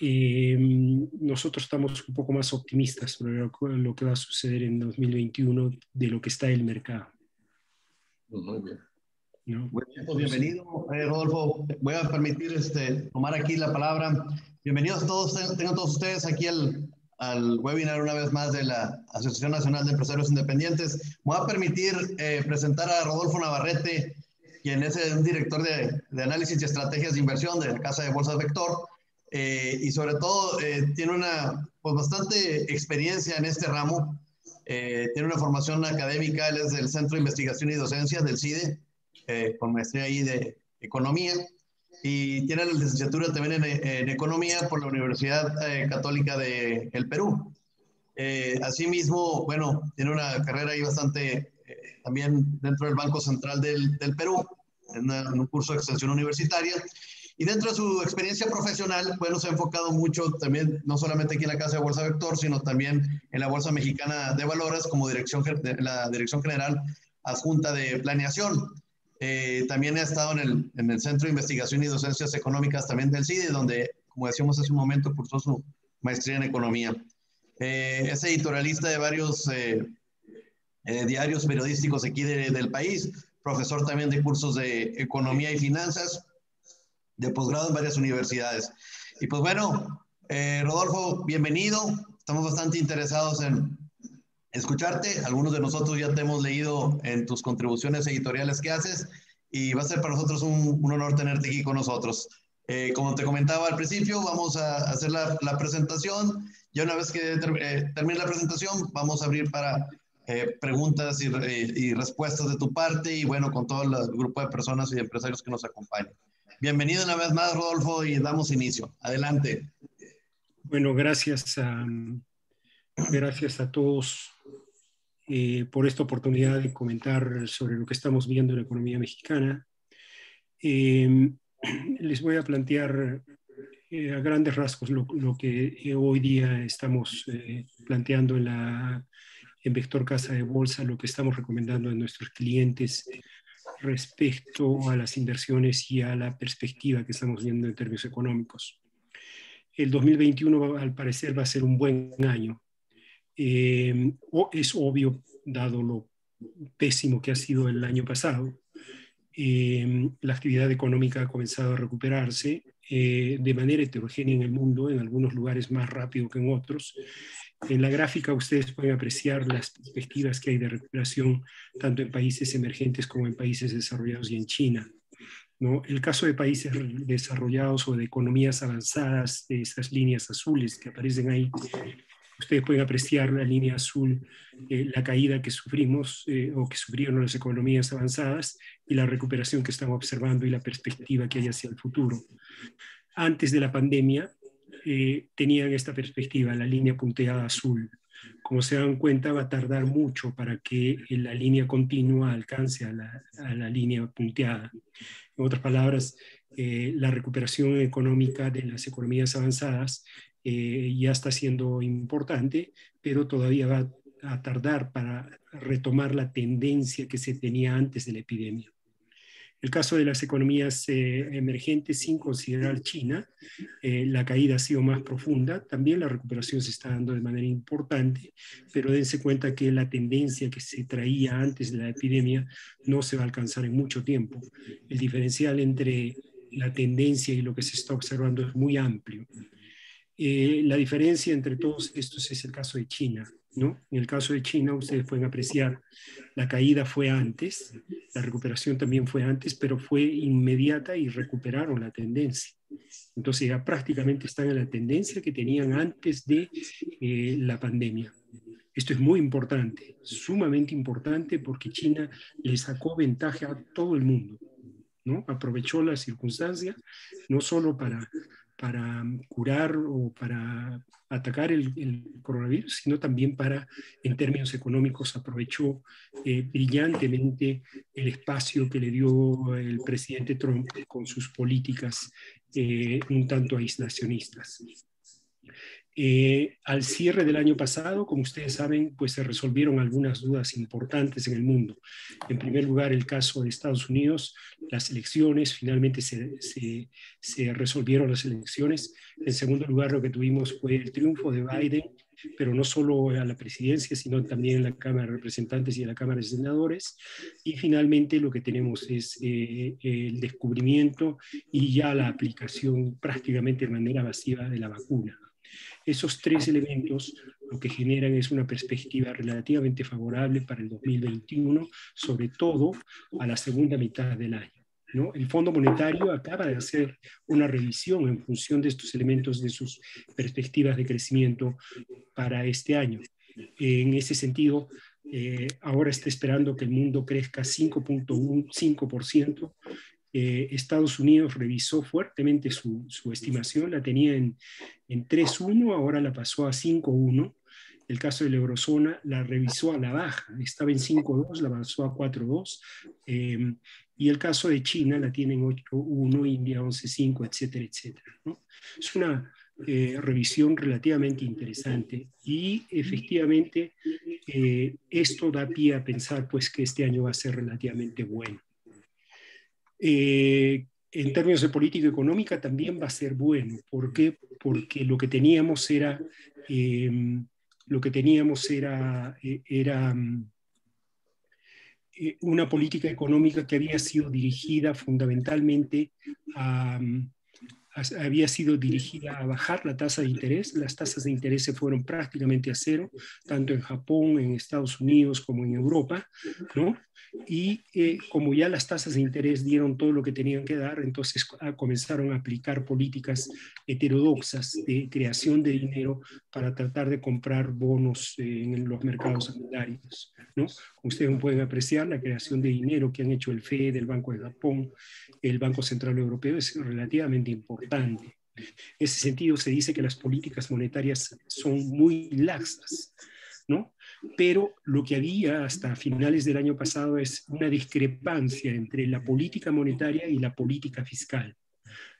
nosotros estamos un poco más optimistas sobre lo que va a suceder en 2021 de lo que está el mercado. Muy bien. ¿No? Muy bien, pues bienvenido, Rodolfo. Voy a permitir tomar aquí la palabra. Bienvenidos todos, tengan todos ustedes aquí al webinar una vez más de la Asociación Nacional de Empresarios Independientes. Me voy a permitir presentar a Rodolfo Navarrete, quien es un director de análisis y estrategias de inversión de la Casa de Bolsas Vector, y sobre todo tiene una pues, bastante experiencia en este ramo. Tiene una formación académica, él es del Centro de Investigación y Docencia del CIDE, con maestría ahí de Economía, y tiene la licenciatura también en Economía por la Universidad Católica del Perú. Asimismo, bueno, tiene una carrera ahí bastante también dentro del Banco Central del Perú, en un curso de extensión universitaria. Y dentro de su experiencia profesional, bueno, se ha enfocado mucho también, no solamente aquí en la Casa de Bolsa Vector, sino también en la Bolsa Mexicana de Valores como la Dirección General Adjunta de Planeación. También ha estado en el Centro de Investigación y Docencias Económicas también del CIDE, donde, como decíamos hace un momento, cursó su maestría en Economía. Es editorialista de varios diarios periodísticos aquí del país, profesor también de cursos de Economía y Finanzas, de posgrado en varias universidades. Y pues bueno, Rodolfo, bienvenido. Estamos bastante interesados en escucharte. Algunos de nosotros ya te hemos leído en tus contribuciones editoriales que haces y va a ser para nosotros un honor tenerte aquí con nosotros. Como te comentaba al principio, vamos a hacer la presentación. Ya una vez que termine la presentación, vamos a abrir para preguntas y respuestas de tu parte y bueno, con todo el grupo de personas y empresarios que nos acompañan. Bienvenido una vez más, Rodolfo, y damos inicio. Adelante. Bueno, gracias a todos por esta oportunidad de comentar sobre lo que estamos viendo en la economía mexicana. Les voy a plantear a grandes rasgos lo que hoy día estamos planteando en Vector Casa de Bolsa, lo que estamos recomendando a nuestros clientes respecto a las inversiones y a la perspectiva que estamos viendo en términos económicos. El 2021 al parecer va a ser un buen año. Es obvio, dado lo pésimo que ha sido el año pasado. La actividad económica ha comenzado a recuperarse de manera heterogénea en el mundo, en algunos lugares más rápido que en otros. En la gráfica ustedes pueden apreciar las perspectivas que hay de recuperación tanto en países emergentes como en países desarrollados y en China, ¿no? El caso de países desarrollados o de economías avanzadas, de estas líneas azules que aparecen ahí, ustedes pueden apreciar la línea azul, la caída que sufrimos o que sufrieron las economías avanzadas y la recuperación que estamos observando y la perspectiva que hay hacia el futuro. Antes de la pandemia tenían esta perspectiva, la línea punteada azul. Como se dan cuenta, va a tardar mucho para que la línea continua alcance a la línea punteada. En otras palabras, la recuperación económica de las economías avanzadas ya está siendo importante, pero todavía va a tardar para retomar la tendencia que se tenía antes de la epidemia. El caso de las economías emergentes, sin considerar China, la caída ha sido más profunda. También la recuperación se está dando de manera importante, pero dense cuenta que la tendencia que se traía antes de la epidemia no se va a alcanzar en mucho tiempo. El diferencial entre la tendencia y lo que se está observando es muy amplio. La diferencia entre todos estos es el caso de China, ¿no? En el caso de China, ustedes pueden apreciar, la caída fue antes, la recuperación también fue antes, pero fue inmediata y recuperaron la tendencia. Entonces ya prácticamente están en la tendencia que tenían antes de la pandemia. Esto es muy importante, sumamente importante, porque China le sacó ventaja a todo el mundo, ¿no? Aprovechó la circunstancia no solo para curar o para atacar el coronavirus, sino también para, en términos económicos, aprovechó brillantemente el espacio que le dio el presidente Trump con sus políticas un tanto aislacionistas. Al cierre del año pasado, como ustedes saben, pues se resolvieron algunas dudas importantes en el mundo. En primer lugar, el caso de Estados Unidos, las elecciones, finalmente se resolvieron las elecciones. En segundo lugar, lo que tuvimos fue el triunfo de Biden, pero no solo a la presidencia, sino también en la Cámara de Representantes y en la Cámara de Senadores. Y finalmente lo que tenemos es el descubrimiento y ya la aplicación prácticamente de manera masiva de la vacuna. Esos tres elementos lo que generan es una perspectiva relativamente favorable para el 2021, sobre todo a la segunda mitad del año, ¿no? El Fondo Monetario acaba de hacer una revisión en función de estos elementos de sus perspectivas de crecimiento para este año. En ese sentido, ahora está esperando que el mundo crezca 5.15%. Estados Unidos revisó fuertemente su estimación, la tenía en 3.1, ahora la pasó a 5.1. El caso de la eurozona la revisó a la baja, estaba en 5.2, la pasó a 4.2. Y el caso de China la tiene en 8.1, India 11.5, etcétera, etcétera, ¿no? Es una revisión relativamente interesante y efectivamente esto da pie a pensar pues, que este año va a ser relativamente bueno. En términos de política económica también va a ser bueno. ¿Por qué? Porque lo que teníamos era, una política económica que había sido dirigida fundamentalmente había sido dirigida a bajar la tasa de interés. Las tasas de interés se fueron prácticamente a cero, tanto en Japón, en Estados Unidos como en Europa, ¿no? Y como ya las tasas de interés dieron todo lo que tenían que dar, entonces comenzaron a aplicar políticas heterodoxas de creación de dinero para tratar de comprar bonos en los mercados secundarios, ¿no? Ustedes pueden apreciar la creación de dinero que han hecho el FED, el Banco de Japón, el Banco Central Europeo, es relativamente importante. En ese sentido se dice que las políticas monetarias son muy laxas, ¿no? Pero lo que había hasta finales del año pasado es una discrepancia entre la política monetaria y la política fiscal.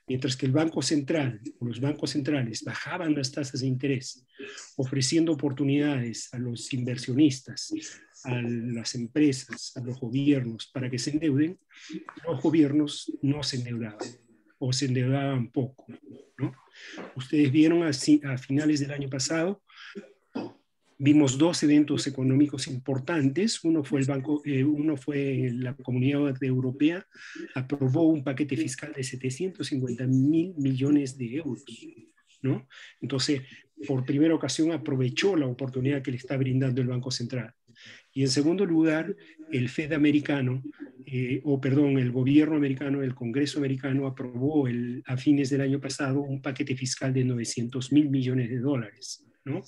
Mientras que el Banco Central o los bancos centrales bajaban las tasas de interés, ofreciendo oportunidades a los inversionistas, a las empresas, a los gobiernos para que se endeuden, los gobiernos no se endeudaban o se endeudaban poco, ¿no? Ustedes vieron a finales del año pasado, vimos dos eventos económicos importantes. Uno fue la Comunidad Europea, aprobó un paquete fiscal de 750.000 millones de euros, ¿no? Entonces, por primera ocasión aprovechó la oportunidad que le está brindando el Banco Central. Y en segundo lugar, el FED americano, el gobierno americano, el Congreso americano aprobó a fines del año pasado un paquete fiscal de 900.000 millones de dólares, ¿no?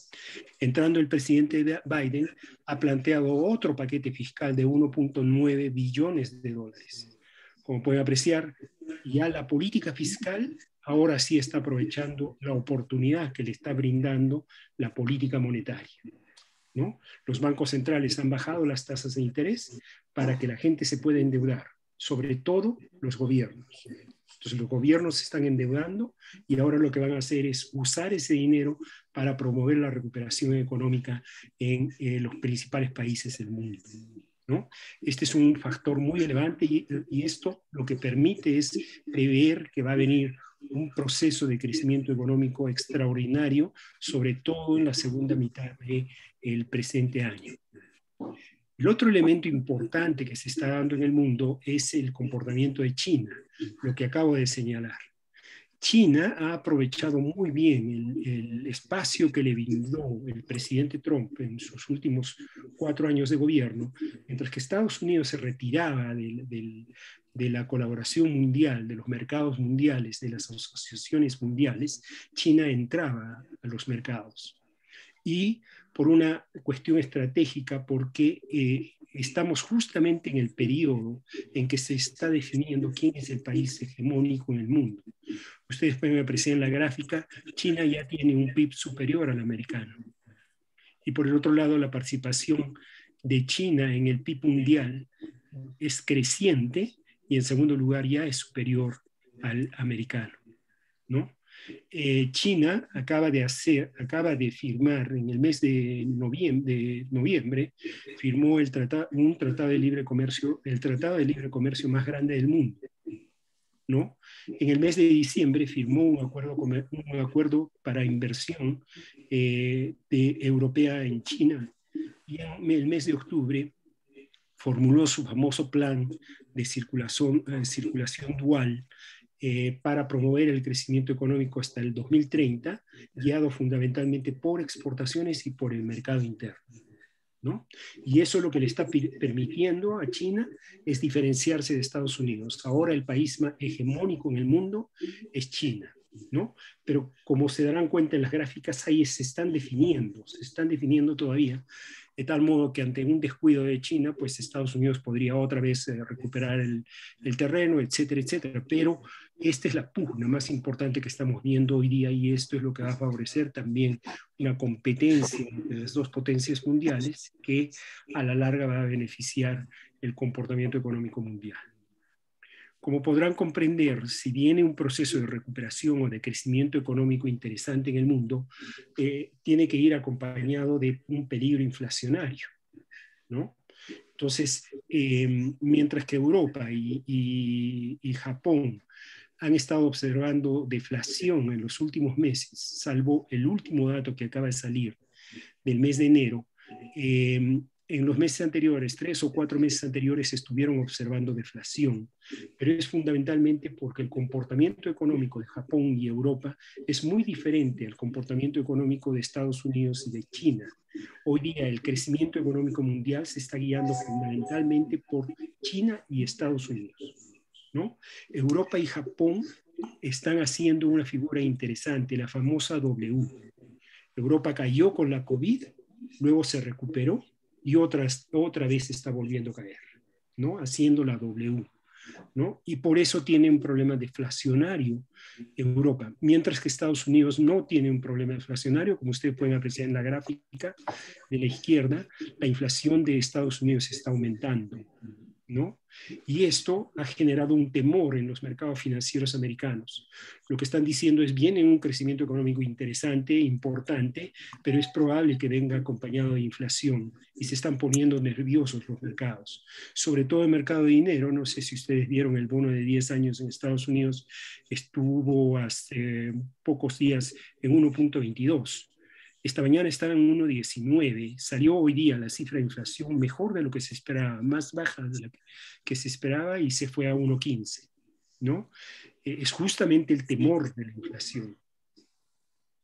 Entrando el presidente Biden ha planteado otro paquete fiscal de 1.9 billones de dólares. Como pueden apreciar, ya la política fiscal ahora sí está aprovechando la oportunidad que le está brindando la política monetaria, ¿no? Los bancos centrales han bajado las tasas de interés para que la gente se pueda endeudar, sobre todo los gobiernos. Entonces los gobiernos se están endeudando y ahora lo que van a hacer es usar ese dinero para promover la recuperación económica en los principales países del mundo, ¿no? Este es un factor muy relevante y esto lo que permite es prever que va a venir un proceso de crecimiento económico extraordinario, sobre todo en la segunda mitad del presente año. El otro elemento importante que se está dando en el mundo es el comportamiento de China, lo que acabo de señalar. China ha aprovechado muy bien el espacio que le brindó el presidente Trump en sus últimos 4 años de gobierno, mientras que Estados Unidos se retiraba de la colaboración mundial, de los mercados mundiales, de las asociaciones mundiales. China entraba a los mercados. Y por una cuestión estratégica, porque estamos justamente en el periodo en que se está definiendo quién es el país hegemónico en el mundo. Ustedes pueden apreciar en la gráfica, China ya tiene un PIB superior al americano. Y por el otro lado, la participación de China en el PIB mundial es creciente y en segundo lugar ya es superior al americano, ¿no? China acaba de firmar en el mes de noviembre firmó un tratado de libre comercio, el tratado de libre comercio más grande del mundo, ¿no? En el mes de diciembre firmó un acuerdo para inversión europea en China, y en el mes de octubre formuló su famoso plan de circulación dual para promover el crecimiento económico hasta el 2030, guiado fundamentalmente por exportaciones y por el mercado interno, ¿no? Y eso lo que le está permitiendo a China es diferenciarse de Estados Unidos. Ahora el país más hegemónico en el mundo es China, ¿no? Pero como se darán cuenta en las gráficas, ahí se están definiendo todavía, de tal modo que ante un descuido de China, pues Estados Unidos podría otra vez recuperar el terreno, etcétera, etcétera. Pero esta es la pugna más importante que estamos viendo hoy día, y esto es lo que va a favorecer también una competencia entre las dos potencias mundiales que a la larga va a beneficiar el comportamiento económico mundial. Como podrán comprender, si viene un proceso de recuperación o de crecimiento económico interesante en el mundo, tiene que ir acompañado de un peligro inflacionario, ¿no? Entonces, mientras que Europa y Japón han estado observando deflación en los últimos meses, salvo el último dato que acaba de salir del mes de enero, en los meses anteriores, 3 o 4 meses anteriores, estuvieron observando deflación, pero es fundamentalmente porque el comportamiento económico de Japón y Europa es muy diferente al comportamiento económico de Estados Unidos y de China. Hoy día el crecimiento económico mundial se está guiando fundamentalmente por China y Estados Unidos, ¿no? Europa y Japón están haciendo una figura interesante, la famosa W. Europa cayó con la COVID, luego se recuperó y otra vez está volviendo a caer, ¿no? Haciendo la W, ¿no? Y por eso tiene un problema deflacionario en Europa, mientras que Estados Unidos no tiene un problema deflacionario. Como ustedes pueden apreciar en la gráfica de la izquierda, la inflación de Estados Unidos está aumentando, ¿no? Y esto ha generado un temor en los mercados financieros americanos. Lo que están diciendo es: viene un crecimiento económico interesante, importante, pero es probable que venga acompañado de inflación, y se están poniendo nerviosos los mercados, sobre todo el mercado de dinero. No sé si ustedes vieron el bono de 10 años en Estados Unidos, estuvo hace pocos días en 1.22. Esta mañana estaba en 1.19, salió hoy día la cifra de inflación mejor de lo que se esperaba, más baja de lo que se esperaba, y se fue a 1.15, ¿no? Es justamente el temor de la inflación.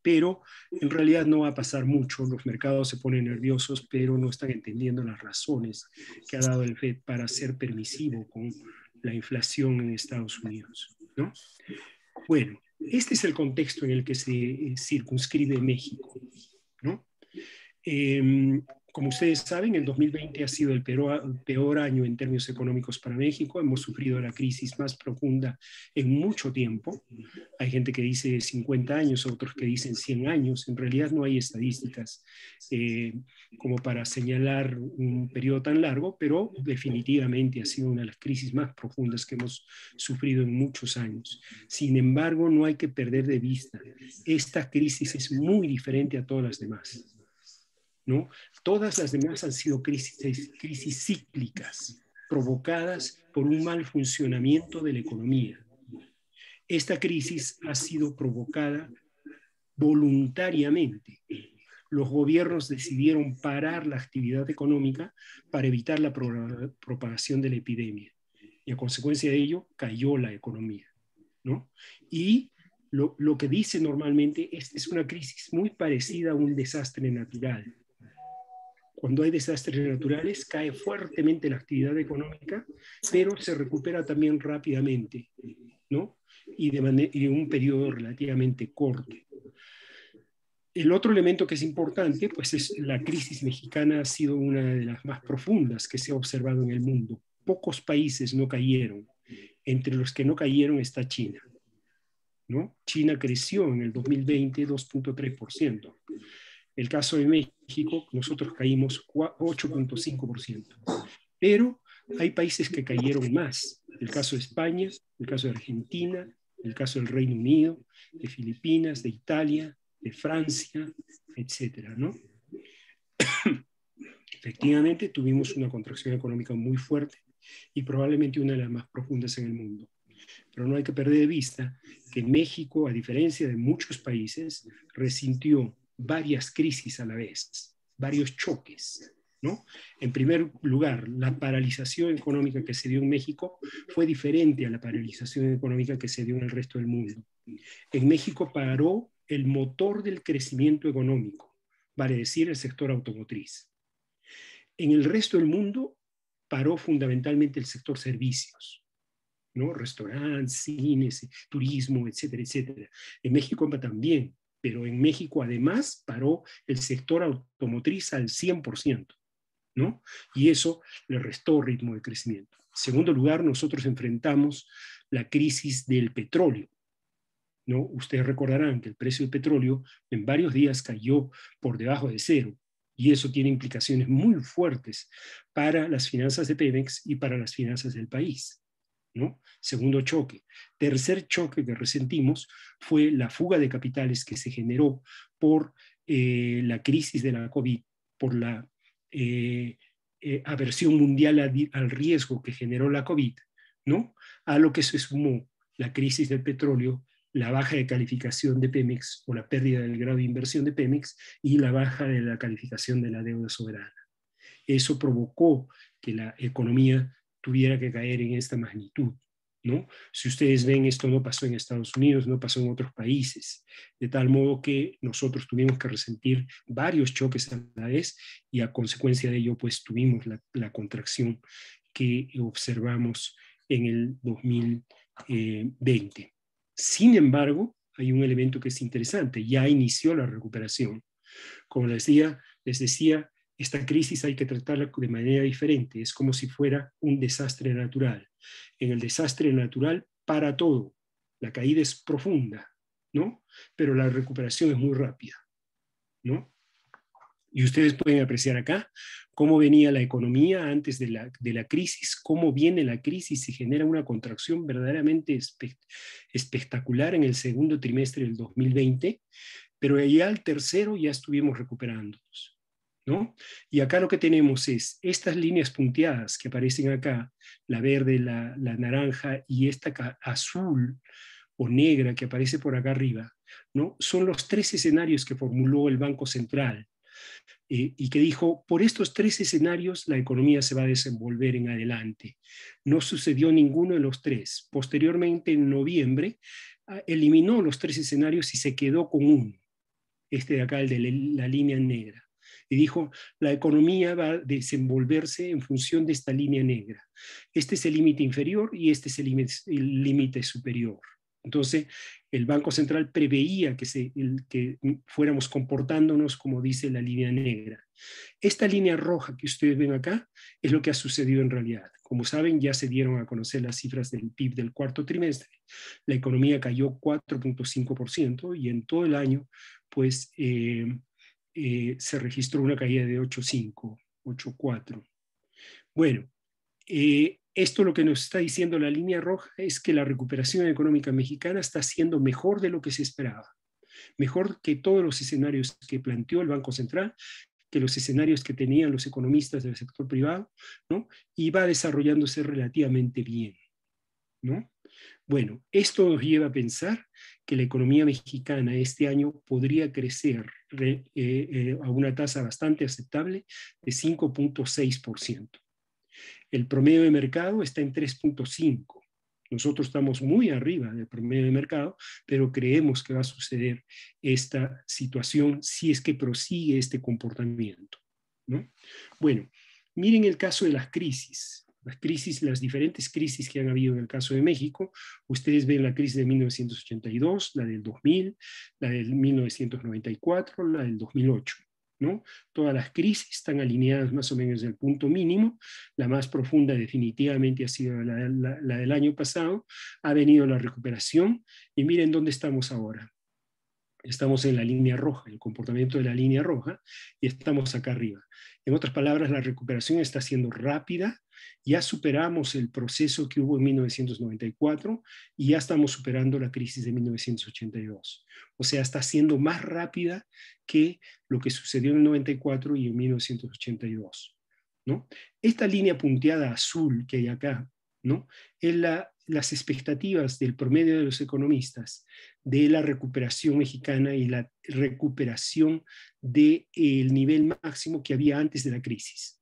Pero en realidad no va a pasar mucho, los mercados se ponen nerviosos, pero no están entendiendo las razones que ha dado el FED para ser permisivo con la inflación en Estados Unidos, ¿no? Bueno, este es el contexto en el que se circunscribe México, ¿no? Como ustedes saben, el 2020 ha sido el peor año en términos económicos para México. Hemos sufrido la crisis más profunda en mucho tiempo. Hay gente que dice 50 años, otros que dicen 100 años. En realidad no hay estadísticas como para señalar un periodo tan largo, pero definitivamente ha sido una de las crisis más profundas que hemos sufrido en muchos años. Sin embargo, no hay que perder de vista, esta crisis es muy diferente a todas las demás, ¿no? Todas las demás han sido crisis cíclicas, provocadas por un mal funcionamiento de la economía. Esta crisis ha sido provocada voluntariamente. Los gobiernos decidieron parar la actividad económica para evitar la propagación de la epidemia, y a consecuencia de ello cayó la economía, ¿no? Y lo que dice normalmente es una crisis muy parecida a un desastre natural. Cuando hay desastres naturales, cae fuertemente la actividad económica, pero se recupera también rápidamente, ¿no? Y en un periodo relativamente corto. El otro elemento que es importante, pues es la crisis mexicana. Ha sido una de las más profundas que se ha observado en el mundo. Pocos países no cayeron. Entre los que no cayeron está China, ¿no? China creció en el 2020 2.3%. El caso de México, nosotros caímos 8.5%. Pero hay países que cayeron más. El caso de España, el caso de Argentina, El caso del Reino Unido, de Filipinas, de Italia, de Francia, etcétera, ¿no? Efectivamente, tuvimos una contracción económica muy fuerte y probablemente una de las más profundas en el mundo. Pero no hay que perder de vista que México, a diferencia de muchos países, resintió varias crisis a la vez, varios choques, ¿no? En primer lugar, la paralización económica que se dio en México fue diferente a la paralización económica que se dio en el resto del mundo. En México paró el motor del crecimiento económico, vale decir, el sector automotriz. En el resto del mundo paró fundamentalmente el sector servicios, ¿no? Restaurantes, cines, turismo, etcétera, etcétera. En México también, pero en México además paró el sector automotriz al 100%, ¿no? Y eso le restó ritmo de crecimiento. En segundo lugar, nosotros enfrentamos la crisis del petróleo, ¿no? Ustedes recordarán que el precio del petróleo en varios días cayó por debajo de cero, y eso tiene implicaciones muy fuertes para las finanzas de Pemex y para las finanzas del país, ¿no? Segundo choque. Tercer choque que resentimos fue la fuga de capitales que se generó por la crisis de la COVID, por la aversión mundial al riesgo que generó la COVID, ¿no? A lo que se sumó la crisis del petróleo, la baja de calificación de Pemex o la pérdida del grado de inversión de Pemex y la baja de la calificación de la deuda soberana. Eso provocó que la economía tuviera que caer en esta magnitud, ¿no? Si ustedes ven, esto no pasó en Estados Unidos, no pasó en otros países, de tal modo que nosotros tuvimos que resentir varios choques a la vez y a consecuencia de ello, pues tuvimos la contracción que observamos en el 2020. Sin embargo, hay un elemento que es interesante, ya inició la recuperación. Como les decía, esta crisis hay que tratarla de manera diferente, es como si fuera un desastre natural. En el desastre natural para todo, la caída es profunda, ¿no? Pero la recuperación es muy rápida, ¿no? Y ustedes pueden apreciar acá cómo venía la economía antes de la crisis, cómo viene la crisis y genera una contracción verdaderamente espectacular en el segundo trimestre del 2020, pero ya al tercero ya estuvimos recuperándonos, ¿no? Y acá lo que tenemos es estas líneas punteadas que aparecen acá, la verde, la naranja y esta azul o negra que aparece por acá arriba, ¿no? Son los tres escenarios que formuló el Banco Central y que dijo, por estos tres escenarios la economía se va a desenvolver en adelante. No sucedió ninguno de los tres. Posteriormente, en noviembre, eliminó los tres escenarios y se quedó con uno, este de acá, el de la línea negra. Y dijo, la economía va a desenvolverse en función de esta línea negra. Este es el límite inferior y este es el límite superior. Entonces, el Banco Central preveía que fuéramos comportándonos como dice la línea negra. Esta línea roja que ustedes ven acá es lo que ha sucedido en realidad. Como saben, ya se dieron a conocer las cifras del PIB del cuarto trimestre. La economía cayó 4.5% y en todo el año, pues, se registró una caída de 8.5, 8.4. Bueno, esto lo que nos está diciendo la línea roja es que la recuperación económica mexicana está siendo mejor de lo que se esperaba, mejor que todos los escenarios que planteó el Banco Central, que los escenarios que tenían los economistas del sector privado, ¿no? Y va desarrollándose relativamente bien, ¿no? Bueno, esto nos lleva a pensar que la economía mexicana este año podría crecer a una tasa bastante aceptable de 5.6%. El promedio de mercado está en 3.5%. Nosotros estamos muy arriba del promedio de mercado, pero creemos que va a suceder esta situación si es que prosigue este comportamiento, ¿no? Bueno, miren el caso de las crisis. Las diferentes crisis que han habido en el caso de México. Ustedes ven la crisis de 1982, la del 2000, la del 1994, la del 2008. ¿No? Todas las crisis están alineadas más o menos del punto mínimo. La más profunda definitivamente ha sido la del año pasado. Ha venido la recuperación y miren dónde estamos ahora. Estamos en la línea roja, el comportamiento de la línea roja, y estamos acá arriba. En otras palabras, la recuperación está siendo rápida Ya superamos el proceso que hubo en 1994 y ya estamos superando la crisis de 1982. O sea, está siendo más rápida que lo que sucedió en el 94 y en 1982. ¿No? Esta línea punteada azul que hay acá, ¿no? Es las expectativas del promedio de los economistas de la recuperación mexicana y la recuperación del nivel máximo que había antes de la crisis,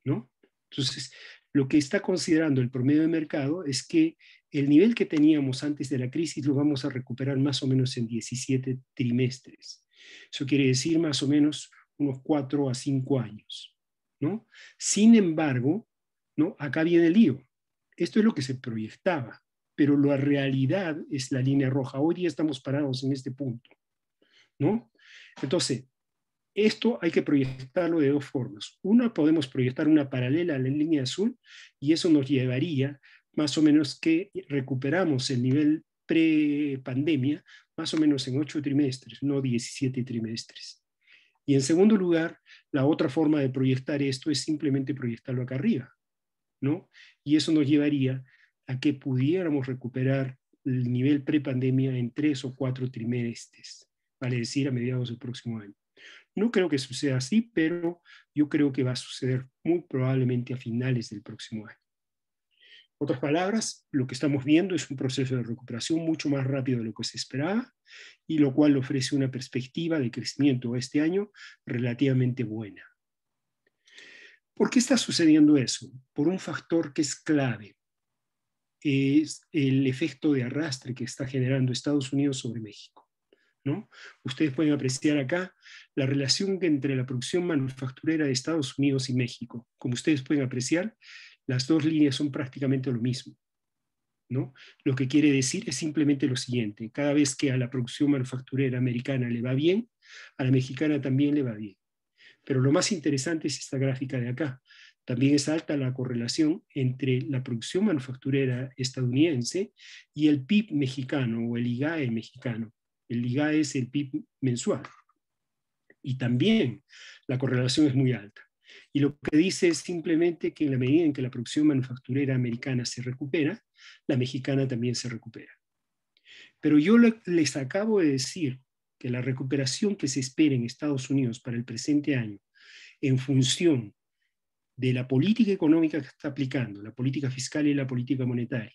¿no? Entonces, lo que está considerando el promedio de mercado es que el nivel que teníamos antes de la crisis lo vamos a recuperar más o menos en 17 trimestres. Eso quiere decir más o menos unos 4 a 5 años, ¿no? Sin embargo, ¿no? Acá viene el lío. Esto es lo que se proyectaba, pero la realidad es la línea roja. Hoy día estamos parados en este punto, ¿no? Entonces, esto hay que proyectarlo de dos formas. Una, podemos proyectar una paralela a la línea azul y eso nos llevaría más o menos que recuperamos el nivel pre-pandemia más o menos en 8 trimestres, no 17 trimestres. Y en segundo lugar, la otra forma de proyectar esto es simplemente proyectarlo acá arriba, ¿no? Y eso nos llevaría a que pudiéramos recuperar el nivel pre-pandemia en 3 o 4 trimestres, vale decir, a mediados del próximo año. No creo que suceda así, pero yo creo que va a suceder muy probablemente a finales del próximo año. En otras palabras, lo que estamos viendo es un proceso de recuperación mucho más rápido de lo que se esperaba, y lo cual ofrece una perspectiva de crecimiento este año relativamente buena. ¿Por qué está sucediendo eso? Por un factor que es clave. Es el efecto de arrastre que está generando Estados Unidos sobre México, ¿no? Ustedes pueden apreciar acá la relación entre la producción manufacturera de Estados Unidos y México. Como ustedes pueden apreciar, las dos líneas son prácticamente lo mismo, ¿no? Lo que quiere decir es simplemente lo siguiente: cada vez que a la producción manufacturera americana le va bien, a la mexicana también le va bien. Pero lo más interesante es esta gráfica de acá. También es alta la correlación entre la producción manufacturera estadounidense y el PIB mexicano o el IGAE mexicano. El IGAE es el PIB mensual. Y también la correlación es muy alta. Y lo que dice es simplemente que en la medida en que la producción manufacturera americana se recupera, la mexicana también se recupera. Pero yo les acabo de decir que la recuperación que se espera en Estados Unidos para el presente año, en función de la política económica que está aplicando, la política fiscal y la política monetaria,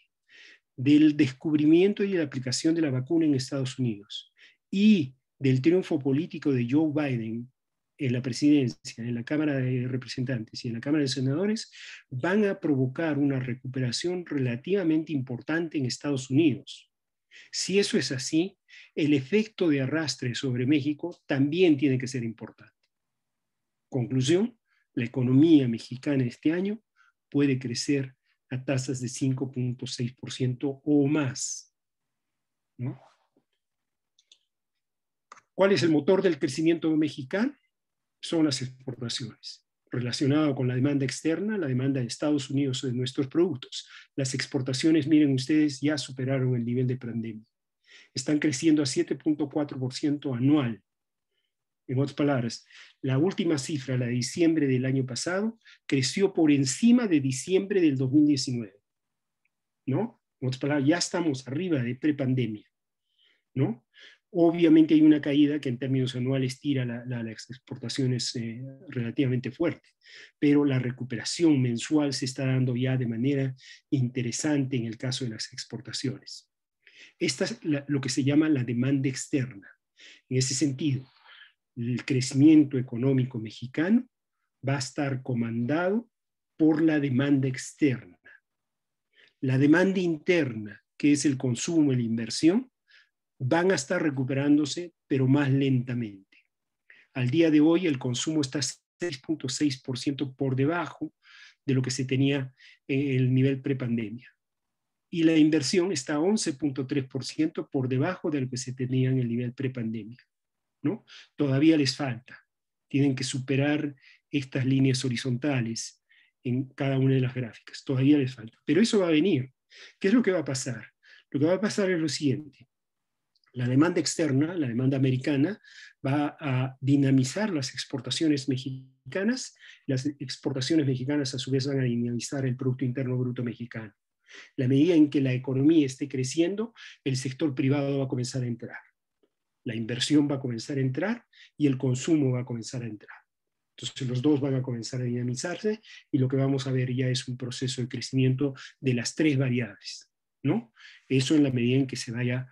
del descubrimiento y de la aplicación de la vacuna en Estados Unidos y del triunfo político de Joe Biden en la presidencia, en la Cámara de Representantes y en la Cámara de Senadores, van a provocar una recuperación relativamente importante en Estados Unidos. Si eso es así, el efecto de arrastre sobre México también tiene que ser importante. Conclusión: la economía mexicana este año puede crecer a tasas de 5.6% o más, ¿no? ¿Cuál es el motor del crecimiento mexicano? Son las exportaciones. Relacionado con la demanda externa, la demanda de Estados Unidos de nuestros productos. Las exportaciones, miren ustedes, ya superaron el nivel de pandemia. Están creciendo a 7.4% anual. En otras palabras, la última cifra, la de diciembre del año pasado, creció por encima de diciembre del 2019, ¿no? En otras palabras, ya estamos arriba de prepandemia, ¿no? Obviamente hay una caída que en términos anuales tira las exportaciones relativamente fuerte, pero la recuperación mensual se está dando ya de manera interesante en el caso de las exportaciones. Esta es lo que se llama la demanda externa. En ese sentido, el crecimiento económico mexicano va a estar comandado por la demanda externa. La demanda interna, que es el consumo y la inversión, van a estar recuperándose, pero más lentamente. Al día de hoy el consumo está 6.6% por debajo de lo que se tenía en el nivel prepandemia. Y la inversión está 11.3% por debajo de lo que se tenía en el nivel prepandemia, ¿no? Todavía les falta. Tienen que superar estas líneas horizontales en cada una de las gráficas. Todavía les falta. Pero eso va a venir. ¿Qué es lo que va a pasar? Lo que va a pasar es lo siguiente. La demanda externa, la demanda americana, va a dinamizar las exportaciones mexicanas. Las exportaciones mexicanas a su vez van a dinamizar el Producto Interno Bruto mexicano. La medida en que la economía esté creciendo, el sector privado va a comenzar a entrar. La inversión va a comenzar a entrar y el consumo va a comenzar a entrar. Entonces los dos van a comenzar a dinamizarse y lo que vamos a ver ya es un proceso de crecimiento de las tres variables, ¿no? Eso en la medida en que se vaya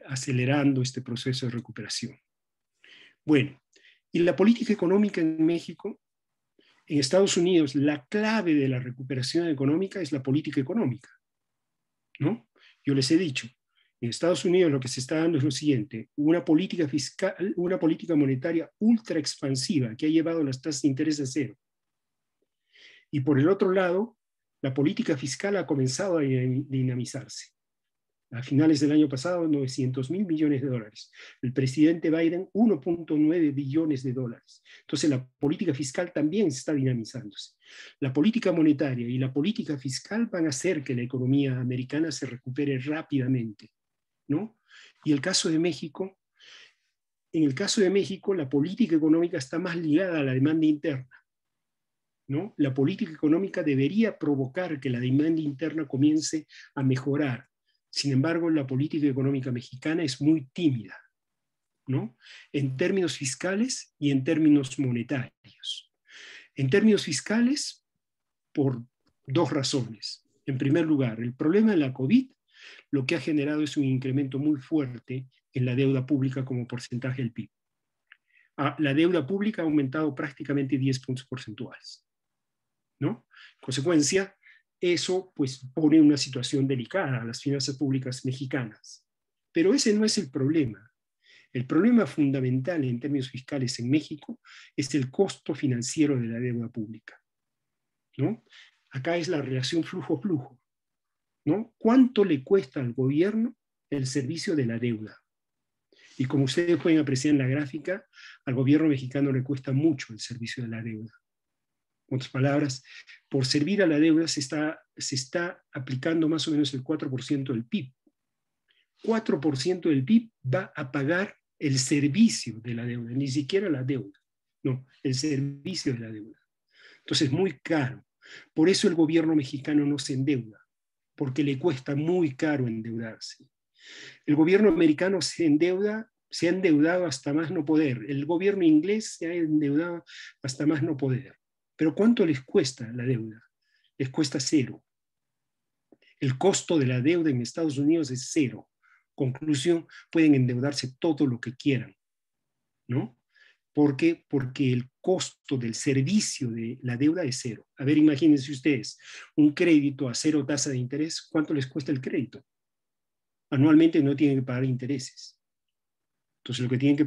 acelerando este proceso de recuperación. Bueno, y la política económica en México, en Estados Unidos, la clave de la recuperación económica es la política económica, ¿no? Yo les he dicho, en Estados Unidos lo que se está dando es lo siguiente: una política fiscal, una política monetaria ultra expansiva que ha llevado las tasas de interés a cero. Y por el otro lado, la política fiscal ha comenzado a dinamizarse. A finales del año pasado, 900.000 millones de dólares. El presidente Biden, 1.9 billones de dólares. Entonces la política fiscal también está dinamizándose. La política monetaria y la política fiscal van a hacer que la economía americana se recupere rápidamente, ¿no? Y el caso de México, en el caso de México, la política económica está más ligada a la demanda interna, ¿no? La política económica debería provocar que la demanda interna comience a mejorar. Sin embargo, la política económica mexicana es muy tímida, ¿no? En términos fiscales y en términos monetarios. En términos fiscales, por dos razones. En primer lugar, el problema de la COVID lo que ha generado es un incremento muy fuerte en la deuda pública como porcentaje del PIB. La deuda pública ha aumentado prácticamente 10 puntos porcentuales, ¿no? En consecuencia, eso pues pone una situación delicada a las finanzas públicas mexicanas. Pero ese no es el problema. El problema fundamental en términos fiscales en México es el costo financiero de la deuda pública, ¿no? Acá es la relación flujo-flujo, ¿no? ¿Cuánto le cuesta al gobierno el servicio de la deuda? Y como ustedes pueden apreciar en la gráfica, al gobierno mexicano le cuesta mucho el servicio de la deuda. En otras palabras, por servir a la deuda se está aplicando más o menos el 4% del PIB. 4% del PIB va a pagar el servicio de la deuda, ni siquiera la deuda, no, el servicio de la deuda. Entonces es muy caro. Por eso el gobierno mexicano no se endeuda, porque le cuesta muy caro endeudarse. El gobierno americano se ha endeudado hasta más no poder. El gobierno inglés se ha endeudado hasta más no poder. Pero ¿cuánto les cuesta la deuda? Les cuesta cero. El costo de la deuda en Estados Unidos es cero. Conclusión, pueden endeudarse todo lo que quieran, ¿no? ¿Por qué? Porque el costo del servicio de la deuda es cero. A ver, imagínense ustedes, un crédito a cero tasa de interés, ¿cuánto les cuesta el crédito? Anualmente no tienen que pagar intereses. Entonces lo que tienen que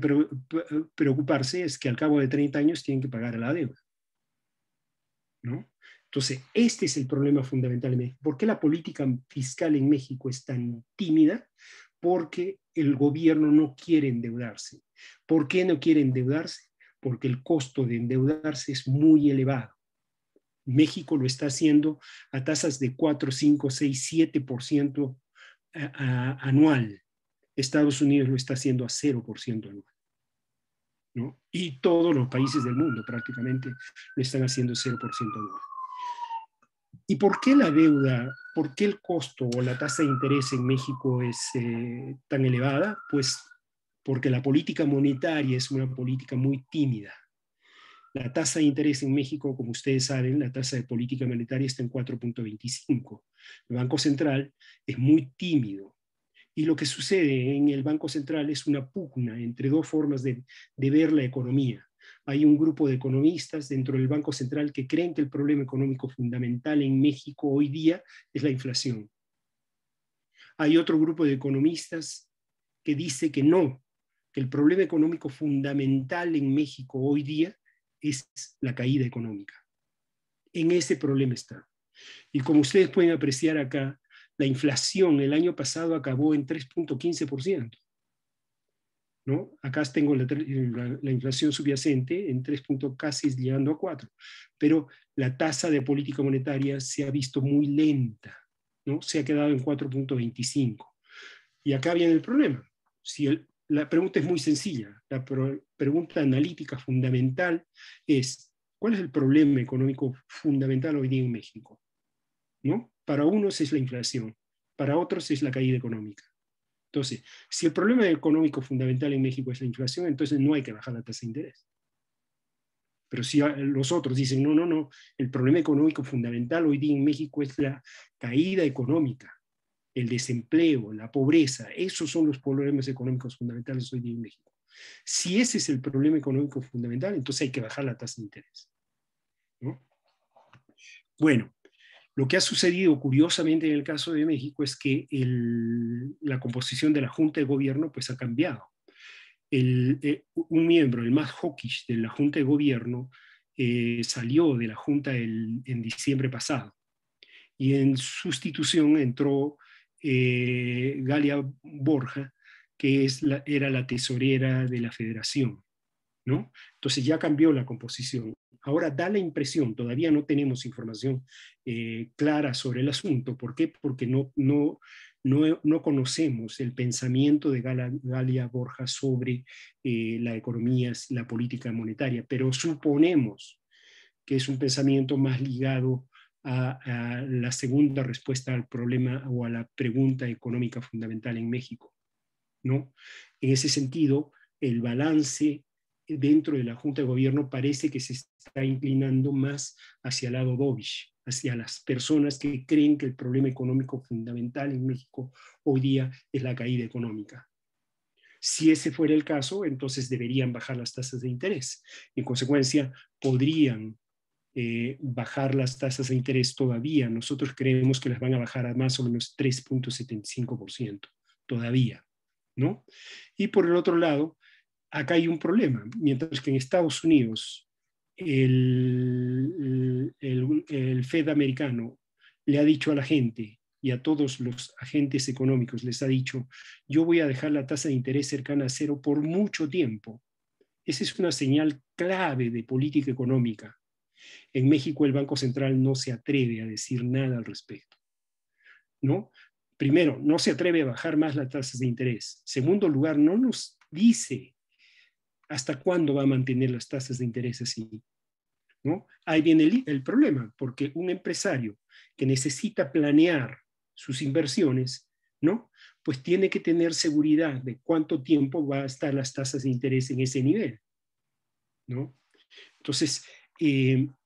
preocuparse es que al cabo de 30 años tienen que pagar la deuda, ¿no? Entonces este es el problema fundamental en México. ¿Por qué la política fiscal en México es tan tímida? Porque el gobierno no quiere endeudarse. ¿Por qué no quiere endeudarse? Porque el costo de endeudarse es muy elevado. México lo está haciendo a tasas de 4, 5, 6, 7% anual. Estados Unidos lo está haciendo a 0% anual, ¿no? Y todos los países del mundo prácticamente lo están haciendo 0% anual. ¿Y por qué la deuda, por qué el costo o la tasa de interés en México es tan elevada? Pues porque la política monetaria es una política muy tímida. La tasa de interés en México, como ustedes saben, la tasa de política monetaria está en 4.25. El Banco Central es muy tímido. Y lo que sucede en el Banco Central es una pugna entre dos formas de ver la economía. Hay un grupo de economistas dentro del Banco Central que creen que el problema económico fundamental en México hoy día es la inflación. Hay otro grupo de economistas que dice que no, que el problema económico fundamental en México hoy día es la caída económica. En ese problema está. Y como ustedes pueden apreciar acá, la inflación el año pasado acabó en 3.15%. ¿No? Acá tengo la inflación subyacente en 3, casi llegando a 4. Pero la tasa de política monetaria se ha visto muy lenta, ¿no? Se ha quedado en 4.25. Y acá viene el problema. La pregunta es muy sencilla. La pregunta analítica fundamental es, ¿cuál es el problema económico fundamental hoy día en México? ¿No? Para unos es la inflación, para otros es la caída económica. Entonces, si el problema económico fundamental en México es la inflación, entonces no hay que bajar la tasa de interés. Pero si los otros dicen, no, no, no, el problema económico fundamental hoy día en México es la caída económica, el desempleo, la pobreza, esos son los problemas económicos fundamentales hoy día en México. Si ese es el problema económico fundamental, entonces hay que bajar la tasa de interés, ¿no? Bueno, lo que ha sucedido curiosamente en el caso de México es que la composición de la Junta de Gobierno pues ha cambiado. Un miembro, el más hawkish de la Junta de Gobierno, salió de la Junta en diciembre pasado y en sustitución entró Galia Borja, que era la tesorera de la Federación, ¿no? Entonces ya cambió la composición. Ahora da la impresión, todavía no tenemos información clara sobre el asunto. ¿Por qué? Porque no conocemos el pensamiento de Galia Borja sobre la economía, la política monetaria, pero suponemos que es un pensamiento más ligado a la segunda respuesta al problema o a la pregunta económica fundamental en México, ¿no? En ese sentido, el balance dentro de la Junta de Gobierno parece que se está inclinando más hacia el lado dovish, hacia las personas que creen que el problema económico fundamental en México hoy día es la caída económica. Si ese fuera el caso, entonces deberían bajar las tasas de interés. En consecuencia, podrían bajar las tasas de interés todavía. Nosotros creemos que las van a bajar a más o menos 3.75% todavía, ¿no? Y por el otro lado, acá hay un problema. Mientras que en Estados Unidos el Fed americano le ha dicho a la gente y a todos los agentes económicos, les ha dicho, yo voy a dejar la tasa de interés cercana a cero por mucho tiempo. Esa es una señal clave de política económica. En México el Banco Central no se atreve a decir nada al respecto, ¿no? Primero, no se atreve a bajar más las tasas de interés. Segundo lugar, no nos dice hasta cuándo va a mantener las tasas de interés así, ¿no? Ahí viene el problema, porque un empresario que necesita planear sus inversiones, ¿no? Pues tiene que tener seguridad de cuánto tiempo va a estar las tasas de interés en ese nivel, ¿no? Entonces,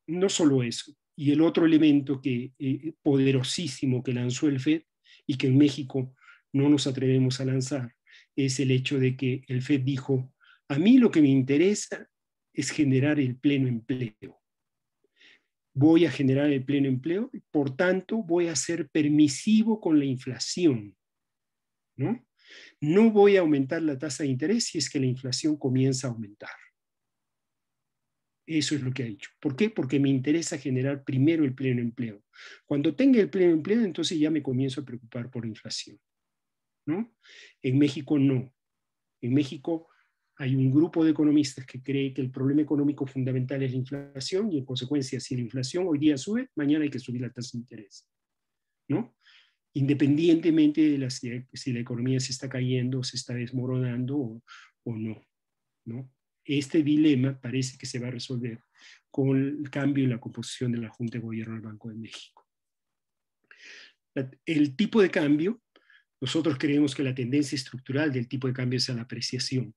no solo eso. Y el otro elemento poderosísimo que lanzó el FED y que en México no nos atrevemos a lanzar es el hecho de que el FED dijo, a mí lo que me interesa es generar el pleno empleo. Voy a generar el pleno empleo y por tanto voy a ser permisivo con la inflación, ¿no? No voy a aumentar la tasa de interés si es que la inflación comienza a aumentar. Eso es lo que ha dicho. ¿Por qué? Porque me interesa generar primero el pleno empleo. Cuando tenga el pleno empleo, entonces ya me comienzo a preocupar por inflación, ¿no? En México no. En México hay un grupo de economistas que cree que el problema económico fundamental es la inflación y en consecuencia si la inflación hoy día sube, mañana hay que subir la tasa de interés, ¿no? Independientemente de si la economía se está cayendo, se está desmoronando o no, ¿no? Este dilema parece que se va a resolver con el cambio en la composición de la Junta de Gobierno del Banco de México. El tipo de cambio, nosotros creemos que la tendencia estructural del tipo de cambio es a la apreciación,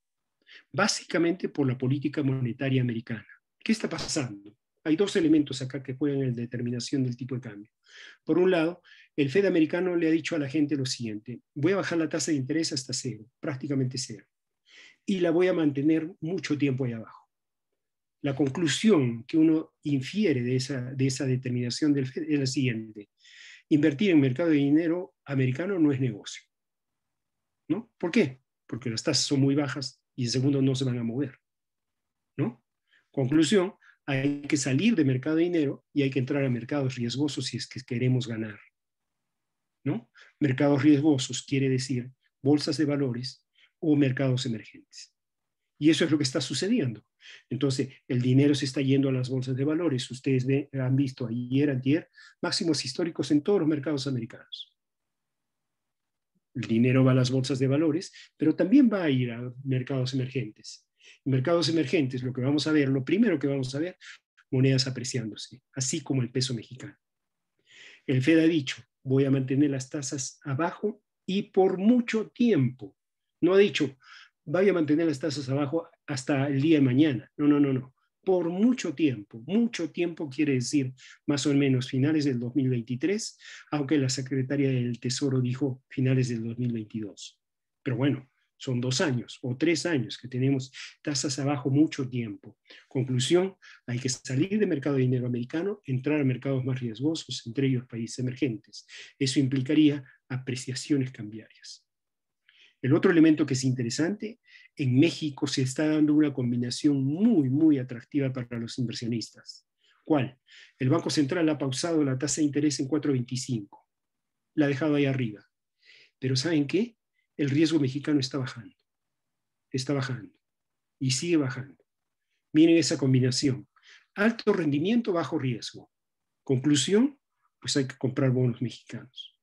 básicamente por la política monetaria americana. ¿Qué está pasando? Hay dos elementos acá que juegan en la determinación del tipo de cambio. Por un lado, el Fed americano le ha dicho a la gente lo siguiente, voy a bajar la tasa de interés hasta cero, prácticamente cero, y la voy a mantener mucho tiempo ahí abajo. La conclusión que uno infiere de esa determinación del FED es la siguiente. Invertir en mercado de dinero americano no es negocio, ¿no? ¿Por qué? Porque las tasas son muy bajas y en segundo no se van a mover, ¿no? Conclusión, hay que salir de mercado de dinero y hay que entrar a mercados riesgosos si es que queremos ganar, ¿no? Mercados riesgosos quiere decir bolsas de valores o mercados emergentes. Y eso es lo que está sucediendo. Entonces, el dinero se está yendo a las bolsas de valores. Ustedes han visto ayer, antier, máximos históricos en todos los mercados americanos. El dinero va a las bolsas de valores, pero también va a ir a mercados emergentes. En mercados emergentes, lo que vamos a ver, lo primero que vamos a ver, monedas apreciándose, así como el peso mexicano. El Fed ha dicho, voy a mantener las tasas abajo y por mucho tiempo. No ha dicho, voy a mantener las tasas abajo hasta el día de mañana. No, no, no, no. Por mucho tiempo quiere decir más o menos finales del 2023, aunque la secretaria del Tesoro dijo finales del 2022. Pero bueno, son 2 años o 3 años que tenemos tasas abajo mucho tiempo. Conclusión, hay que salir del mercado de dinero americano, entrar a mercados más riesgosos, entre ellos países emergentes. Eso implicaría apreciaciones cambiarias. El otro elemento que es interesante, en México se está dando una combinación muy, muy atractiva para los inversionistas. ¿Cuál? El Banco Central ha pausado la tasa de interés en 4.25. La ha dejado ahí arriba. Pero ¿saben qué? El riesgo mexicano está bajando y sigue bajando. Miren esa combinación. Alto rendimiento, bajo riesgo. Conclusión, pues hay que comprar bonos mexicanos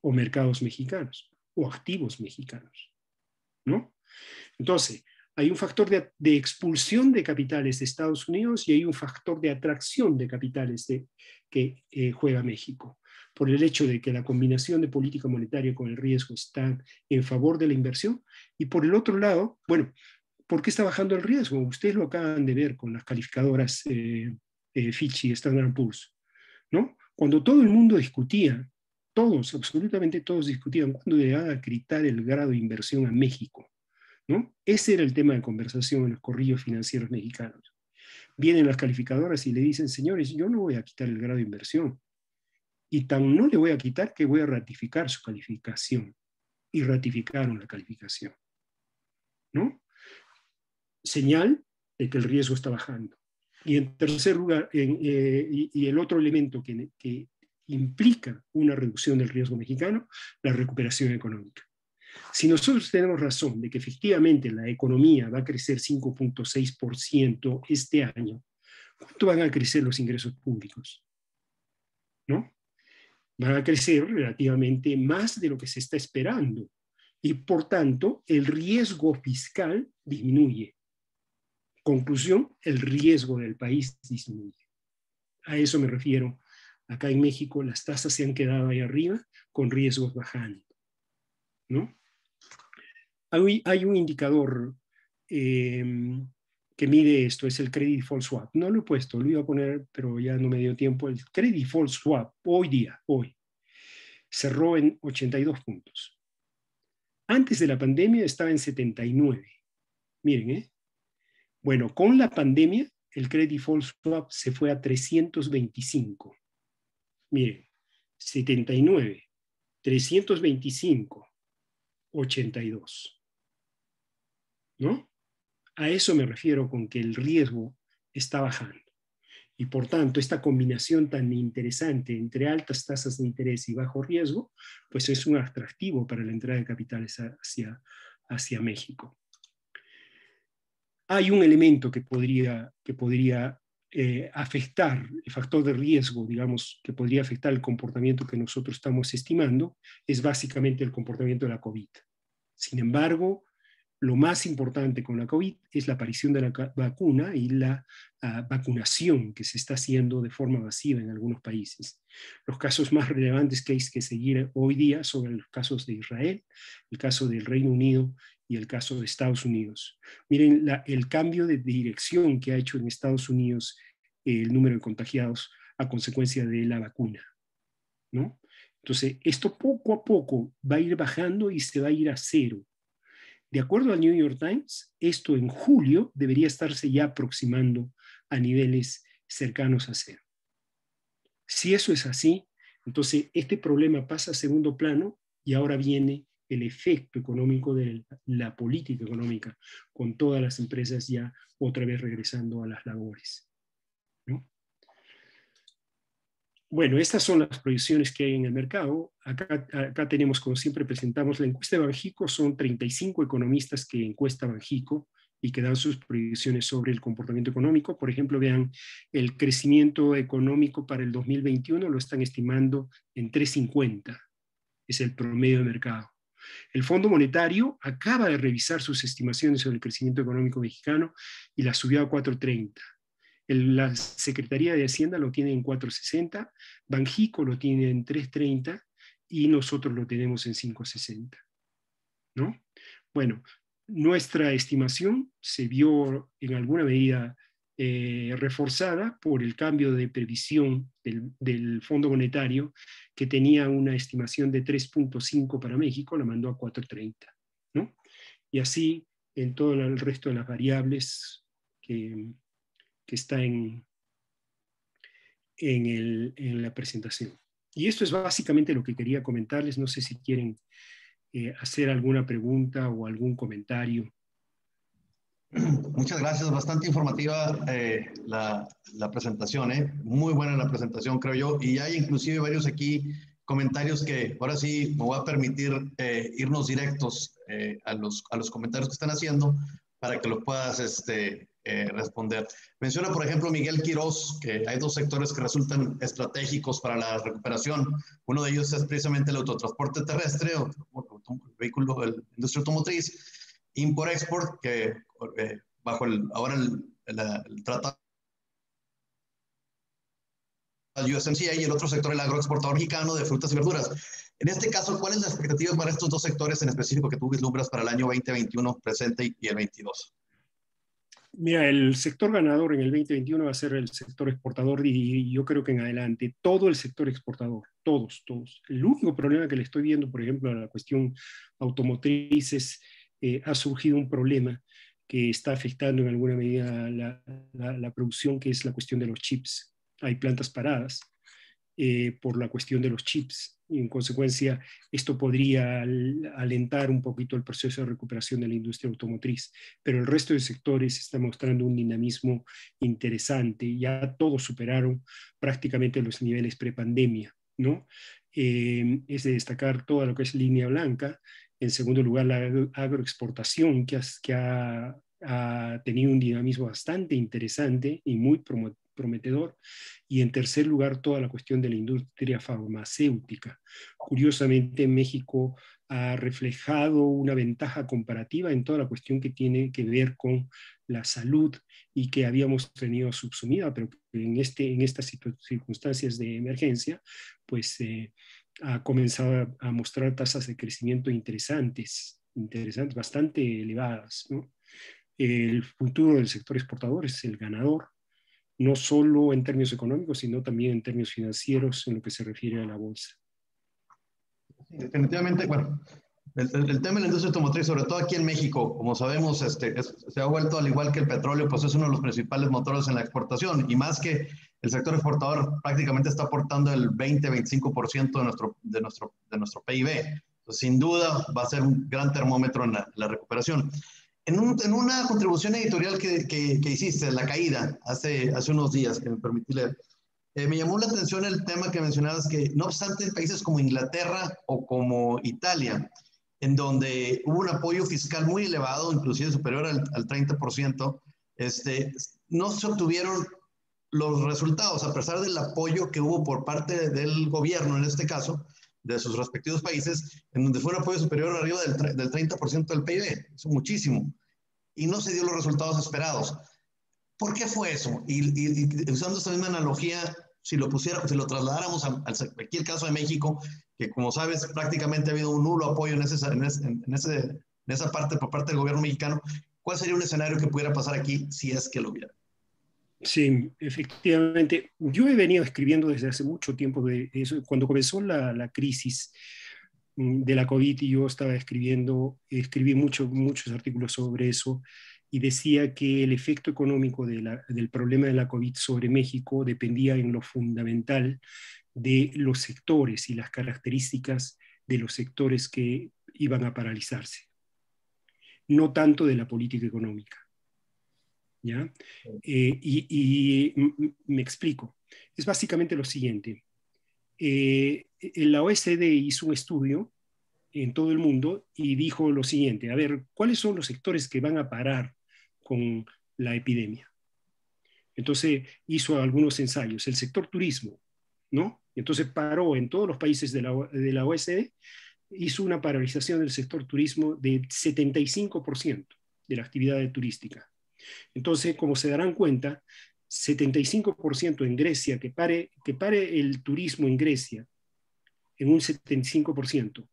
o mercados mexicanos o activos mexicanos, ¿no? Entonces, hay un factor de expulsión de capitales de Estados Unidos y hay un factor de atracción de capitales que juega México, por el hecho de que la combinación de política monetaria con el riesgo está en favor de la inversión, y por el otro lado, bueno, ¿por qué está bajando el riesgo? Ustedes lo acaban de ver con las calificadoras Fitch y Standard & Poor's, ¿no? Cuando todo el mundo discutía, todos, absolutamente todos discutían cuándo le iban a quitar el grado de inversión a México, ¿no? Ese era el tema de conversación en los corrillos financieros mexicanos. Vienen las calificadoras y le dicen, señores, yo no voy a quitar el grado de inversión. Y tan no le voy a quitar que voy a ratificar su calificación. Y ratificaron la calificación, ¿no? Señal de que el riesgo está bajando. Y en tercer lugar, y el otro elemento que implica una reducción del riesgo mexicano, la recuperación económica. Si nosotros tenemos razón de que efectivamente la economía va a crecer 5.6% este año, ¿cuánto van a crecer los ingresos públicos? ¿No? Van a crecer relativamente más de lo que se está esperando. Y por tanto, el riesgo fiscal disminuye. Conclusión, el riesgo del país disminuye. A eso me refiero. Acá en México las tasas se han quedado ahí arriba con riesgos bajando, ¿no? Hay un indicador que mide esto, es el Credit Default Swap. No lo he puesto, lo iba a poner, pero ya no me dio tiempo. El Credit Default Swap, hoy, cerró en 82 puntos. Antes de la pandemia estaba en 79. Miren, ¿eh? Bueno, con la pandemia, el Credit Default Swap se fue a 325. Miren, 79, 325, 82. ¿No? A eso me refiero con que el riesgo está bajando. Y por tanto, esta combinación tan interesante entre altas tasas de interés y bajo riesgo, pues es un atractivo para la entrada de capitales hacia México. Hay un elemento que podría afectar, el factor de riesgo, digamos, que podría afectar el comportamiento que nosotros estamos estimando, es básicamente el comportamiento de la COVID. Sin embargo, lo más importante con la COVID es la aparición de la vacuna y la vacunación que se está haciendo de forma masiva en algunos países. Los casos más relevantes que hay que seguir hoy día son los casos de Israel, el caso del Reino Unido y el caso de Estados Unidos. Miren el cambio de dirección que ha hecho en Estados Unidos el número de contagiados a consecuencia de la vacuna, ¿no? Entonces, esto poco a poco va a ir bajando y se va a ir a cero. De acuerdo al New York Times, esto en julio debería estarse ya aproximando a niveles cercanos a cero. Si eso es así, entonces este problema pasa a segundo plano y ahora viene el efecto económico de la política económica, con todas las empresas ya otra vez regresando a las labores, ¿no? Bueno, estas son las proyecciones que hay en el mercado. Acá tenemos, como siempre presentamos, la encuesta de Banxico. Son 35 economistas que encuesta Banxico y que dan sus proyecciones sobre el comportamiento económico. Por ejemplo, vean, el crecimiento económico para el 2021 lo están estimando en 3.50. Es el promedio de mercado. El Fondo Monetario acaba de revisar sus estimaciones sobre el crecimiento económico mexicano y la subió a 4.30. La Secretaría de Hacienda lo tiene en 4.60, Banjico lo tiene en 3.30 y nosotros lo tenemos en 5.60, ¿no? Bueno, nuestra estimación se vio en alguna medida reforzada por el cambio de previsión del Fondo Monetario, que tenía una estimación de 3.5 para México, la mandó a 4.30, ¿no? Y así en todo el resto de las variables que está en la presentación. Y esto es básicamente lo que quería comentarles. No sé si quieren hacer alguna pregunta o algún comentario. Muchas gracias, bastante informativa la presentación, muy buena la presentación, creo yo, y hay inclusive varios aquí comentarios que ahora sí me voy a permitir irnos directos a los comentarios que están haciendo para que los puedas responder. Menciona, por ejemplo, Miguel Quiroz, que hay dos sectores que resultan estratégicos para la recuperación. Uno de ellos es precisamente el autotransporte terrestre, el vehículo, la industria automotriz, Import-Export, que bajo ahora el tratado USMCA, y el otro sector, el agroexportador mexicano de frutas y verduras. En este caso, ¿cuál es la expectativa para estos dos sectores en específico que tú vislumbras para el año 2021 presente y el 22? Mira, el sector ganador en el 2021 va a ser el sector exportador y yo creo que en adelante todo el sector exportador, todos. El único problema que le estoy viendo, por ejemplo, a la cuestión automotriz es ha surgido un problema que está afectando en alguna medida la producción, que es la cuestión de los chips. Hay plantas paradas por la cuestión de los chips. Y en consecuencia, esto podría alentar un poquito el proceso de recuperación de la industria automotriz. Pero el resto de sectores está mostrando un dinamismo interesante. Ya todos superaron prácticamente los niveles prepandemia, ¿no? Es de destacar toda lo que es línea blanca. En segundo lugar, la agroexportación, que ha tenido un dinamismo bastante interesante y muy prometedor. Y en tercer lugar, toda la cuestión de la industria farmacéutica. Curiosamente, México ha reflejado una ventaja comparativa en toda la cuestión que tiene que ver con la salud y que habíamos tenido subsumida, pero en estas circunstancias de emergencia, pues ha comenzado a mostrar tasas de crecimiento interesantes, bastante elevadas, ¿no? El futuro del sector exportador es el ganador, no solo en términos económicos, sino también en términos financieros en lo que se refiere a la bolsa. Sí, definitivamente, bueno, el tema de la industria automotriz, sobre todo aquí en México, como sabemos, se ha vuelto, al igual que el petróleo, pues es uno de los principales motores en la exportación, y más que el sector exportador prácticamente está aportando el 20-25% de nuestro PIB. Entonces, sin duda va a ser un gran termómetro en la recuperación. En una contribución editorial que hiciste, la caída, hace unos días, que me permití leer, me llamó la atención el tema que mencionabas, que no obstante en países como Inglaterra o como Italia, en donde hubo un apoyo fiscal muy elevado, inclusive superior al 30%, no se obtuvieron los resultados, a pesar del apoyo que hubo por parte del gobierno, en este caso, de sus respectivos países, en donde fue un apoyo superior arriba del 30% del PIB, eso muchísimo, y no se dio los resultados esperados. ¿Por qué fue eso? Y usando esta misma analogía, si lo trasladáramos aquí el caso de México, que como sabes, prácticamente ha habido un nulo apoyo en esa parte por parte del gobierno mexicano, ¿cuál sería un escenario que pudiera pasar aquí si es que lo hubiera? Sí, efectivamente. Yo he venido escribiendo desde hace mucho tiempo de eso. Cuando comenzó la crisis de la COVID, yo estaba escribí muchos artículos sobre eso y decía que el efecto económico del problema de la COVID sobre México dependía en lo fundamental de los sectores y las características de los sectores que iban a paralizarse, no tanto de la política económica. ¿Ya? Me explico. Es básicamente lo siguiente. La OECD hizo un estudio en todo el mundo y dijo lo siguiente: a ver, ¿cuáles son los sectores que van a parar con la epidemia? Entonces hizo algunos ensayos. El sector turismo, ¿no? Entonces paró en todos los países de la OECD, hizo una paralización del sector turismo de 75% de la actividad turística. Entonces, como se darán cuenta, 75% en Grecia, que pare el turismo en Grecia en un 75%,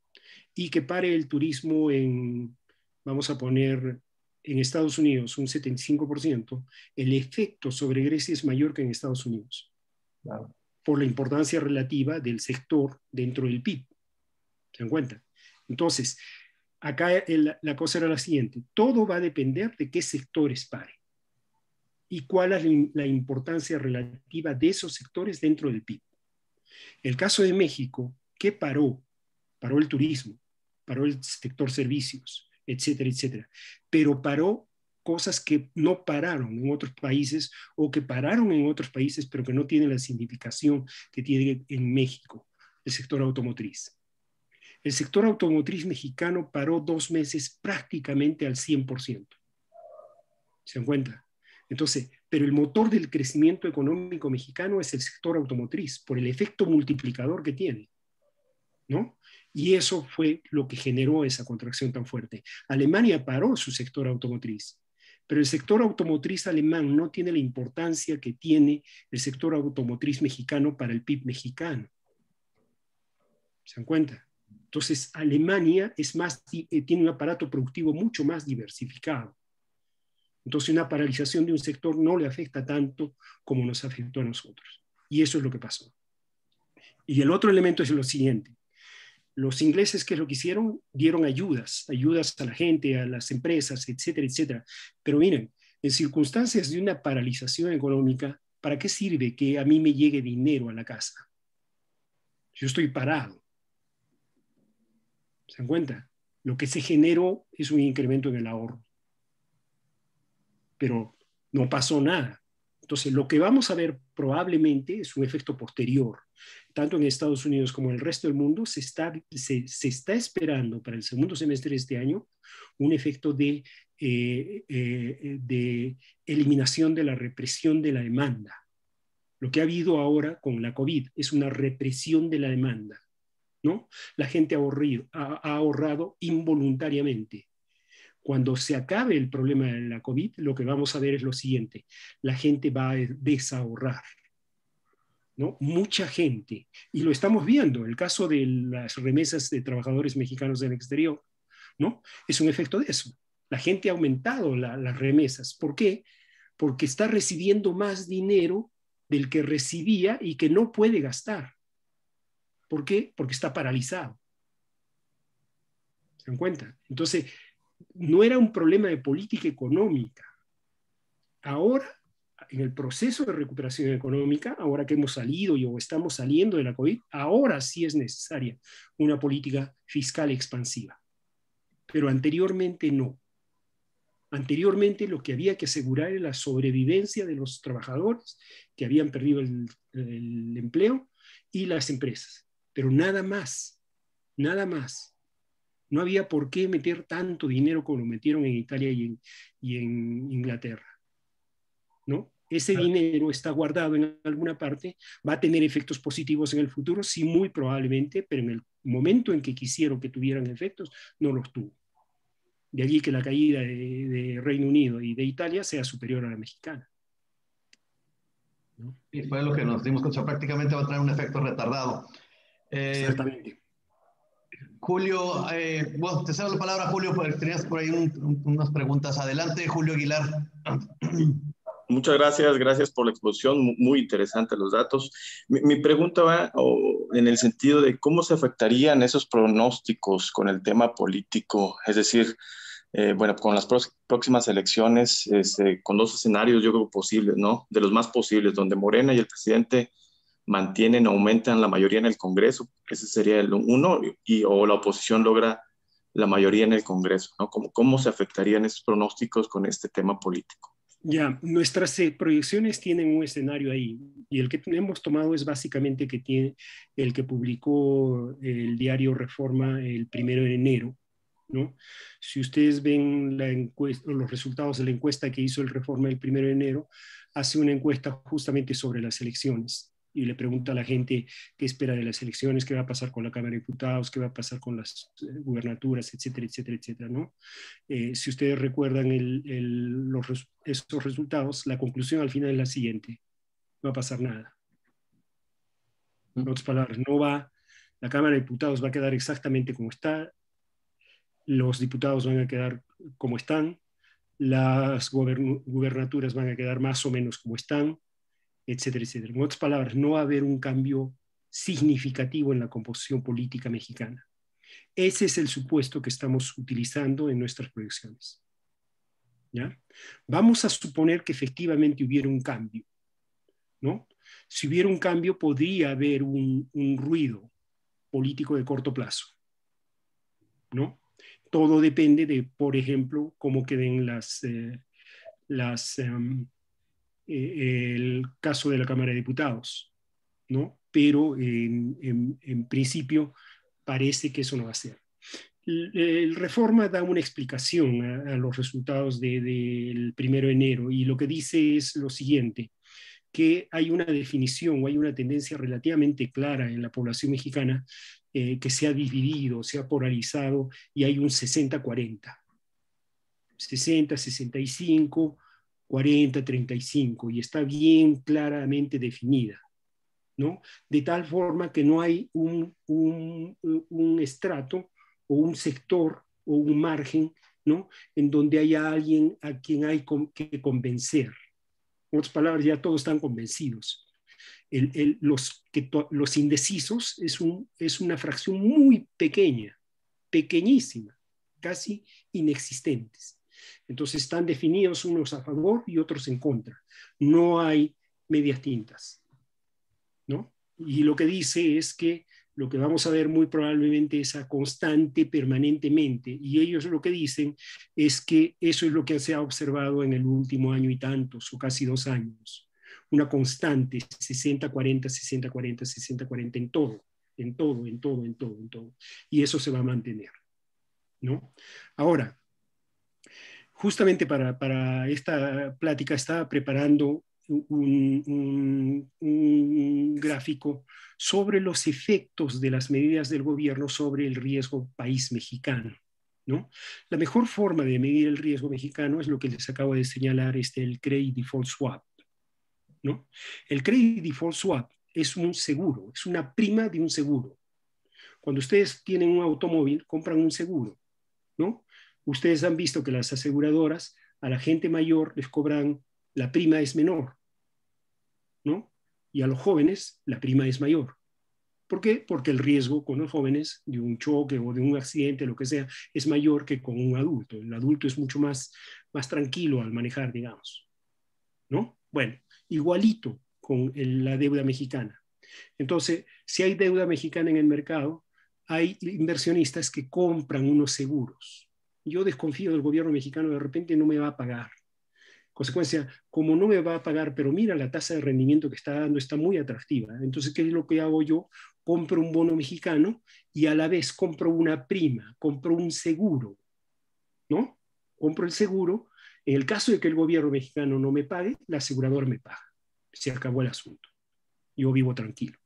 y que pare el turismo en, vamos a poner, en Estados Unidos un 75%, el efecto sobre Grecia es mayor que en Estados Unidos, Claro. por la importancia relativa del sector dentro del PIB. ¿Se dan cuenta? Entonces, acá la cosa era la siguiente: todo va a depender de qué sectores pare y cuál es la importancia relativa de esos sectores dentro del PIB. El caso de México, ¿qué paró? Paró el turismo, paró el sector servicios, etcétera, etcétera. Pero paró cosas que no pararon en otros países o que pararon en otros países, pero que no tienen la significación que tiene en México, el sector automotriz. El sector automotriz mexicano paró 2 meses prácticamente al 100%. ¿Se dan cuenta? Entonces, pero el motor del crecimiento económico mexicano es el sector automotriz, por el efecto multiplicador que tiene, ¿no? Y eso fue lo que generó esa contracción tan fuerte. Alemania paró su sector automotriz, pero el sector automotriz alemán no tiene la importancia que tiene el sector automotriz mexicano para el PIB mexicano. ¿Se dan cuenta? Entonces, Alemania tiene un aparato productivo mucho más diversificado. Entonces, una paralización de un sector no le afecta tanto como nos afectó a nosotros. Y eso es lo que pasó. Y el otro elemento es lo siguiente. Los ingleses, ¿qué es lo que hicieron? Dieron ayudas a la gente, a las empresas, etcétera, etcétera. Pero miren, en circunstancias de una paralización económica, ¿para qué sirve que a mí me llegue dinero a la casa? Yo estoy parado. ¿Se dan cuenta? Lo que se generó es un incremento en el ahorro. Pero no pasó nada. Entonces, lo que vamos a ver probablemente es un efecto posterior. Tanto en Estados Unidos como en el resto del mundo se está esperando para el segundo semestre de este año un efecto de eliminación de la represión de la demanda. Lo que ha habido ahora con la COVID es una represión de la demanda, ¿no? La gente ha ahorrado involuntariamente. Cuando se acabe el problema de la COVID, lo que vamos a ver es lo siguiente: la gente va a desahorrar, ¿no? Mucha gente, y lo estamos viendo, el caso de las remesas de trabajadores mexicanos del exterior, ¿no? Es un efecto de eso. La gente ha aumentado las remesas. ¿Por qué? Porque está recibiendo más dinero del que recibía y que no puede gastar. ¿Por qué? Porque está paralizado. ¿Se dan cuenta? Entonces, no era un problema de política económica. Ahora, en el proceso de recuperación económica, ahora que hemos salido o estamos saliendo de la COVID, ahora sí es necesaria una política fiscal expansiva. Pero anteriormente no. Anteriormente lo que había que asegurar era la sobrevivencia de los trabajadores que habían perdido el empleo y las empresas. Pero nada más, nada más. No había por qué meter tanto dinero como lo metieron en Italia y en Inglaterra, ¿no? Ese dinero está guardado en alguna parte, va a tener efectos positivos en el futuro, sí, muy probablemente, pero en el momento en que quisieron que tuvieran efectos, no los tuvo. De allí que la caída de Reino Unido y de Italia sea superior a la mexicana, ¿no? Y fue lo que nos dimos cuenta, prácticamente va a tener un efecto retardado. Exactamente. Julio, bueno, te cedo la palabra, Julio, porque tenías por ahí unas preguntas. Adelante, Julio Aguilar. Muchas gracias, gracias por la exposición, muy interesantes los datos. Mi pregunta va en el sentido de cómo se afectarían esos pronósticos con el tema político, es decir, bueno, con las próximas elecciones, con dos escenarios yo creo posibles, ¿no? De los más posibles, donde Morena y el presidente mantienen, aumentan la mayoría en el Congreso, ese sería el uno, o la oposición logra la mayoría en el Congreso, ¿no? ¿Cómo se afectarían esos pronósticos con este tema político? Ya, nuestras proyecciones tienen un escenario ahí, y el que hemos tomado es básicamente el que publicó el diario Reforma el 1 de enero, ¿no? Si ustedes ven los resultados de la encuesta que hizo el Reforma el 1 de enero, hace una encuesta justamente sobre las elecciones, y le pregunta a la gente qué espera de las elecciones, qué va a pasar con la Cámara de Diputados, qué va a pasar con las gubernaturas, etcétera, etcétera, etcétera, ¿no? Si ustedes recuerdan esos resultados, la conclusión al final es la siguiente: no va a pasar nada. En otras palabras, la Cámara de Diputados va a quedar exactamente como está, los diputados van a quedar como están, las gubernaturas van a quedar más o menos como están, etcétera, etcétera. En otras palabras, no va a haber un cambio significativo en la composición política mexicana. Ese es el supuesto que estamos utilizando en nuestras proyecciones. ¿Ya? Vamos a suponer que efectivamente hubiera un cambio, ¿no? Si hubiera un cambio, podría haber un ruido político de corto plazo, ¿no? Todo depende de, por ejemplo, cómo queden el caso de la Cámara de Diputados, ¿no? Pero en principio parece que eso no va a ser. El Reforma da una explicación a los resultados del 1 de enero y lo que dice es lo siguiente: que hay una definición o hay una tendencia relativamente clara en la población mexicana que se ha dividido, se ha polarizado y hay un 60-40. 60, 65, 40, 35, y está bien claramente definida, ¿no? De tal forma que no hay un estrato o un sector o un margen, ¿no? En donde haya alguien a quien hay que convencer. En otras palabras, ya todos están convencidos. Los indecisos es una fracción muy pequeña, pequeñísima, casi inexistentes. Entonces están definidos unos a favor y otros en contra. No hay medias tintas, ¿no? Y lo que dice es que lo que vamos a ver muy probablemente es a constante permanentemente, y ellos lo que dicen es que eso es lo que se ha observado en el último año y tantos, o casi 2 años, una constante 60-40, 60-40, 60-40 en todo, en todo, en todo, en todo, en todo, y eso se va a mantener, ¿no? Ahora, justamente para esta plática estaba preparando un gráfico sobre los efectos de las medidas del gobierno sobre el riesgo país mexicano, ¿no? La mejor forma de medir el riesgo mexicano es lo que les acabo de señalar, el Credit Default Swap, ¿no? El Credit Default Swap es un seguro, es una prima de un seguro. Cuando ustedes tienen un automóvil, compran un seguro, ¿no? Ustedes han visto que las aseguradoras a la gente mayor les cobran, la prima es menor, ¿no? Y a los jóvenes la prima es mayor. ¿Por qué? Porque el riesgo con los jóvenes de un choque o de un accidente, lo que sea, es mayor que con un adulto. El adulto es mucho más tranquilo al manejar, digamos, ¿no? Bueno, igualito con la deuda mexicana. Entonces, si hay deuda mexicana en el mercado, hay inversionistas que compran unos seguros. Yo desconfío del gobierno mexicano, de repente no me va a pagar. Consecuencia, como no me va a pagar, pero mira, la tasa de rendimiento que está dando está muy atractiva. Entonces, ¿qué es lo que hago yo? Compro un bono mexicano y a la vez compro una prima, compro un seguro, ¿no? Compro el seguro. En el caso de que el gobierno mexicano no me pague, el asegurador me paga. Se acabó el asunto. Yo vivo tranquilo,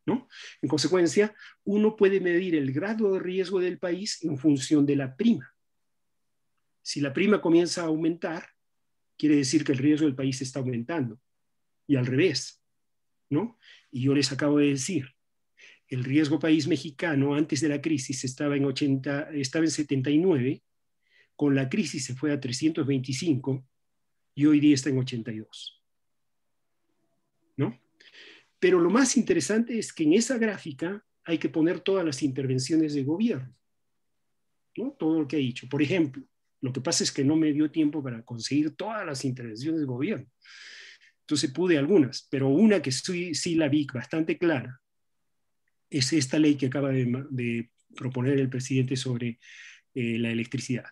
¿no? En consecuencia, uno puede medir el grado de riesgo del país en función de la prima. Si la prima comienza a aumentar, quiere decir que el riesgo del país está aumentando. Y al revés, ¿no? Y yo les acabo de decir, el riesgo país mexicano antes de la crisis estaba en 79, con la crisis se fue a 325 y hoy día está en 82, ¿no? Pero lo más interesante es que en esa gráfica hay que poner todas las intervenciones del gobierno, ¿no? Todo lo que he dicho. Por ejemplo, lo que pasa es que no me dio tiempo para conseguir todas las intervenciones del gobierno. Entonces pude algunas, pero una que sí la vi bastante clara es esta ley que acaba de proponer el presidente sobre la electricidad,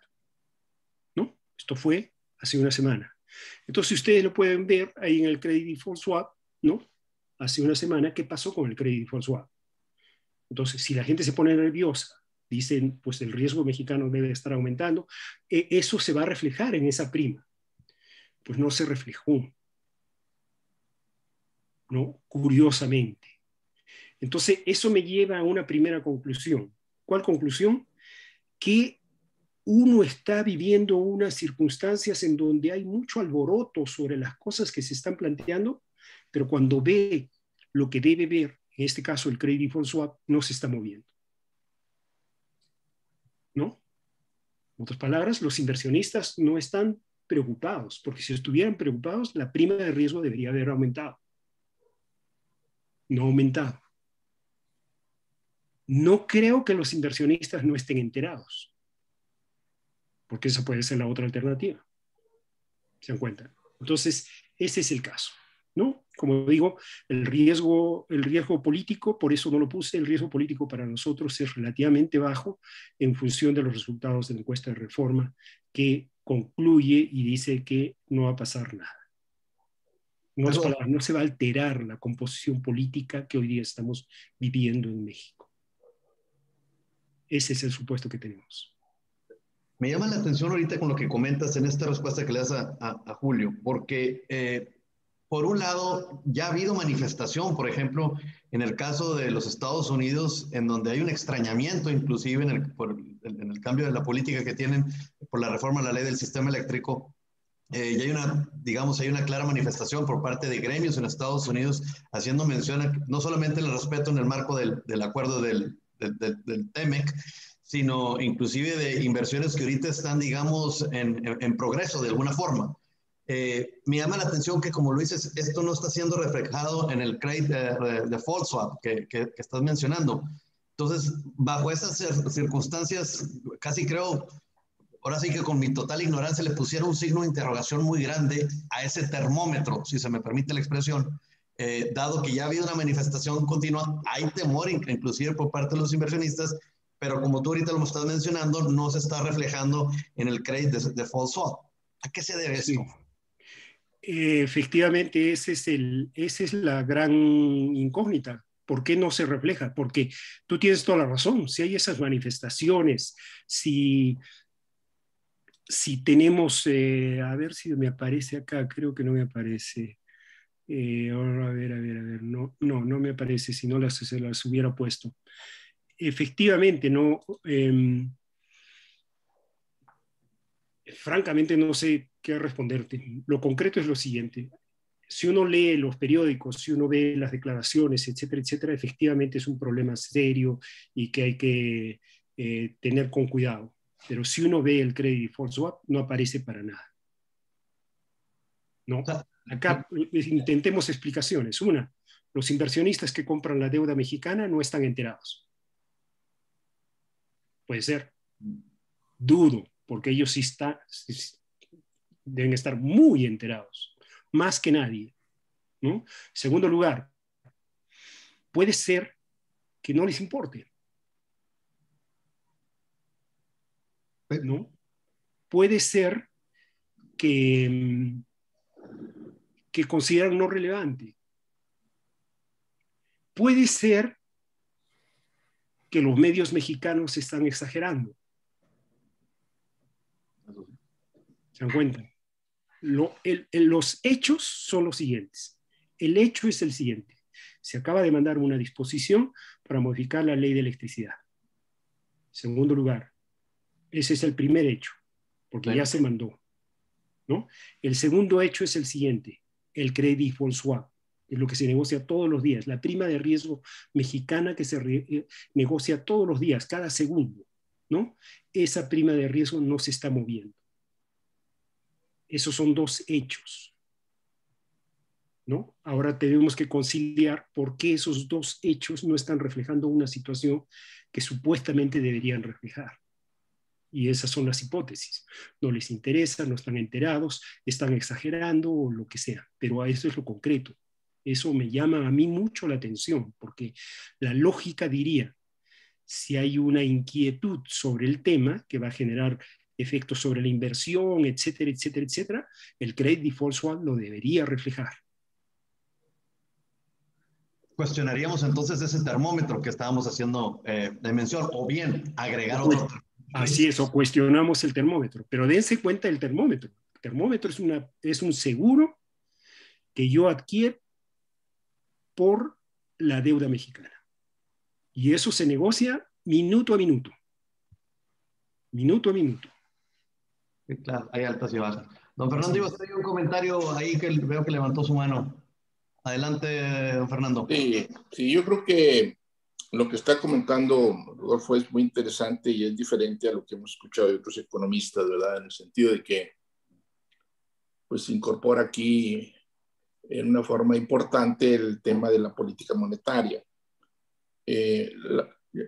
¿no? Esto fue hace una semana. Entonces ustedes lo pueden ver ahí en el Credit Default Swap, ¿no? Hace una semana, ¿qué pasó con el Credit Default Swap? Entonces, si la gente se pone nerviosa, dicen, pues el riesgo mexicano debe estar aumentando, eso se va a reflejar en esa prima. Pues no se reflejó. ¿no? Curiosamente. Entonces, eso me lleva a una primera conclusión. ¿Cuál conclusión? Que uno está viviendo unas circunstancias en donde hay mucho alboroto sobre las cosas que se están planteando, pero cuando ve lo que debe ver, en este caso el credit default swap, no se está moviendo. ¿No? En otras palabras, los inversionistas no están preocupados, porque si estuvieran preocupados, la prima de riesgo debería haber aumentado. No ha aumentado. No creo que los inversionistas no estén enterados, porque esa puede ser la otra alternativa. ¿Se dan cuenta? Entonces, ese es el caso, ¿no? Como digo, el riesgo político, por eso no lo puse, el riesgo político para nosotros es relativamente bajo en función de los resultados de la encuesta de reforma que concluye y dice que no va a pasar nada. No se va a alterar la composición política que hoy día estamos viviendo en México. Ese es el supuesto que tenemos. Me llama la atención ahorita con lo que comentas en esta respuesta que le das a Julio, porque por un lado ya ha habido manifestación, por ejemplo, en el caso de los Estados Unidos, en donde hay un extrañamiento inclusive en el cambio de la política que tienen por la reforma a la ley del sistema eléctrico. Y hay hay una clara manifestación por parte de gremios en Estados Unidos haciendo mención a no solamente el respeto en el marco del acuerdo del TEMEC, sino inclusive de inversiones que ahorita están, digamos, en progreso de alguna forma. Me llama la atención que, como lo dices, esto no está siendo reflejado en el credit default swap que estás mencionando. Entonces, bajo esas circunstancias, casi creo, ahora sí que con mi total ignorancia le pusieron un signo de interrogación muy grande a ese termómetro, si se me permite la expresión, dado que ya ha habido una manifestación continua, hay temor inclusive por parte de los inversionistas, pero como tú ahorita lo estás mencionando, no se está reflejando en el credit default swap. ¿A qué se debe esto? Sí. Efectivamente, esa es la gran incógnita. ¿Por qué no se refleja? Porque tú tienes toda la razón. Si hay esas manifestaciones, si tenemos, a ver si me aparece acá, creo que no me aparece. A ver, no me aparece, si no se las hubiera puesto. Efectivamente, no. Francamente no sé qué responderte. Lo concreto es lo siguiente. Si uno lee los periódicos, si uno ve las declaraciones, etcétera, etcétera, efectivamente es un problema serio y que hay que tener con cuidado. Pero si uno ve el credit default swap, no aparece para nada. ¿No? Acá intentemos explicaciones. Una, los inversionistas que compran la deuda mexicana no están enterados. Puede ser. Dudo, porque ellos sí deben estar muy enterados, más que nadie, ¿no? Segundo lugar, puede ser que no les importe, ¿no? Puede ser que consideran no relevante. Puede ser que los medios mexicanos están exagerando. ¿Se dan cuenta? Los hechos son los siguientes. El hecho es el siguiente. Se acaba de mandar una disposición para modificar la ley de electricidad. Segundo lugar, ese es el primer hecho, porque ya se mandó, ¿no? El segundo hecho es el siguiente, el credit default swap, es lo que se negocia todos los días, la prima de riesgo mexicana que se negocia todos los días, cada segundo, ¿no? Esa prima de riesgo no se está moviendo. Esos son dos hechos, ¿no? Ahora tenemos que conciliar por qué esos dos hechos no están reflejando una situación que supuestamente deberían reflejar. Y esas son las hipótesis. No les interesa, no están enterados, están exagerando o lo que sea. Pero eso es lo concreto. Eso me llama a mí mucho la atención, porque la lógica diría, si hay una inquietud sobre el tema que va a generar efectos sobre la inversión, etcétera, etcétera, etcétera, el credit default swap lo debería reflejar. Cuestionaríamos entonces ese termómetro que estábamos haciendo de mención, o bien agregar otro. Así es, o cuestionamos el termómetro, pero dense cuenta del termómetro. El termómetro es un seguro que yo adquiero por la deuda mexicana. Y eso se negocia minuto a minuto. Minuto a minuto. Sí, claro, hay altas y bajas. Don Fernando, iba a hacer un comentario ahí que veo que levantó su mano. Adelante, don Fernando. Sí, sí, yo creo que lo que está comentando Rodolfo es muy interesante y es diferente a lo que hemos escuchado de otros economistas, ¿verdad? En el sentido de que pues se incorpora aquí en una forma importante el tema de la política monetaria.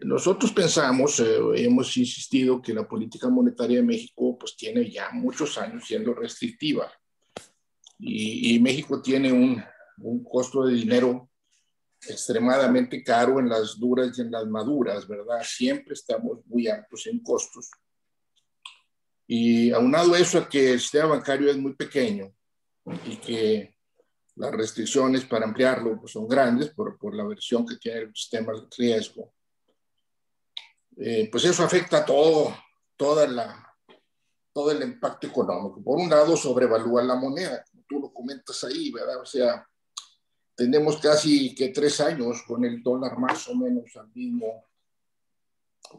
Nosotros pensamos, hemos insistido que la política monetaria de México pues tiene ya muchos años siendo restrictiva y México tiene un costo de dinero extremadamente caro en las duras y en las maduras, ¿verdad? Siempre estamos muy altos en costos. Y aunado eso a que el sistema bancario es muy pequeño y que las restricciones para ampliarlo pues, son grandes por la versión que tiene el sistema de riesgo, pues eso afecta todo el impacto económico. Por un lado, sobrevalúa la moneda, como tú lo comentas ahí, ¿verdad? O sea, tenemos casi que 3 años con el dólar más o menos al mismo,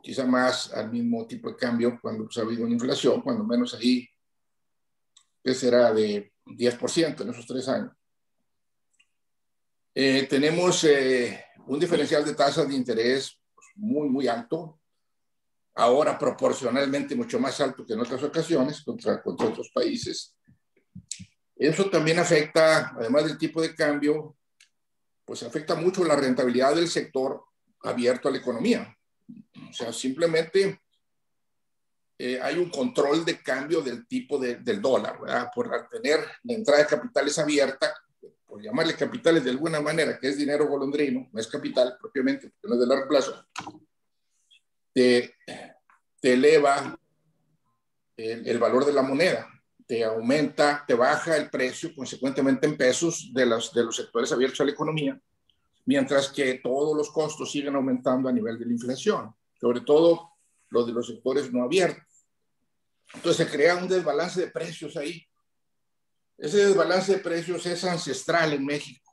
quizá más al mismo tipo de cambio cuando ha habido una inflación, cuando menos ahí, que será de 10% en esos 3 años. Tenemos un diferencial de tasas de interés pues, muy, muy alto, ahora proporcionalmente mucho más alto que en otras ocasiones contra otros países. Eso también afecta, además del tipo de cambio, pues afecta mucho la rentabilidad del sector abierto a la economía. O sea, simplemente hay un control de cambio del tipo del dólar, ¿verdad? Por tener la entrada de capitales abierta, por llamarle capitales de alguna manera, que es dinero golondrino, no es capital propiamente, porque no es de largo plazo, te eleva el valor de la moneda, te aumenta, te baja el precio, consecuentemente en pesos, de los sectores abiertos a la economía, mientras que todos los costos siguen aumentando a nivel de la inflación, sobre todo los de los sectores no abiertos. Entonces se crea un desbalance de precios ahí. Ese desbalance de precios es ancestral en México.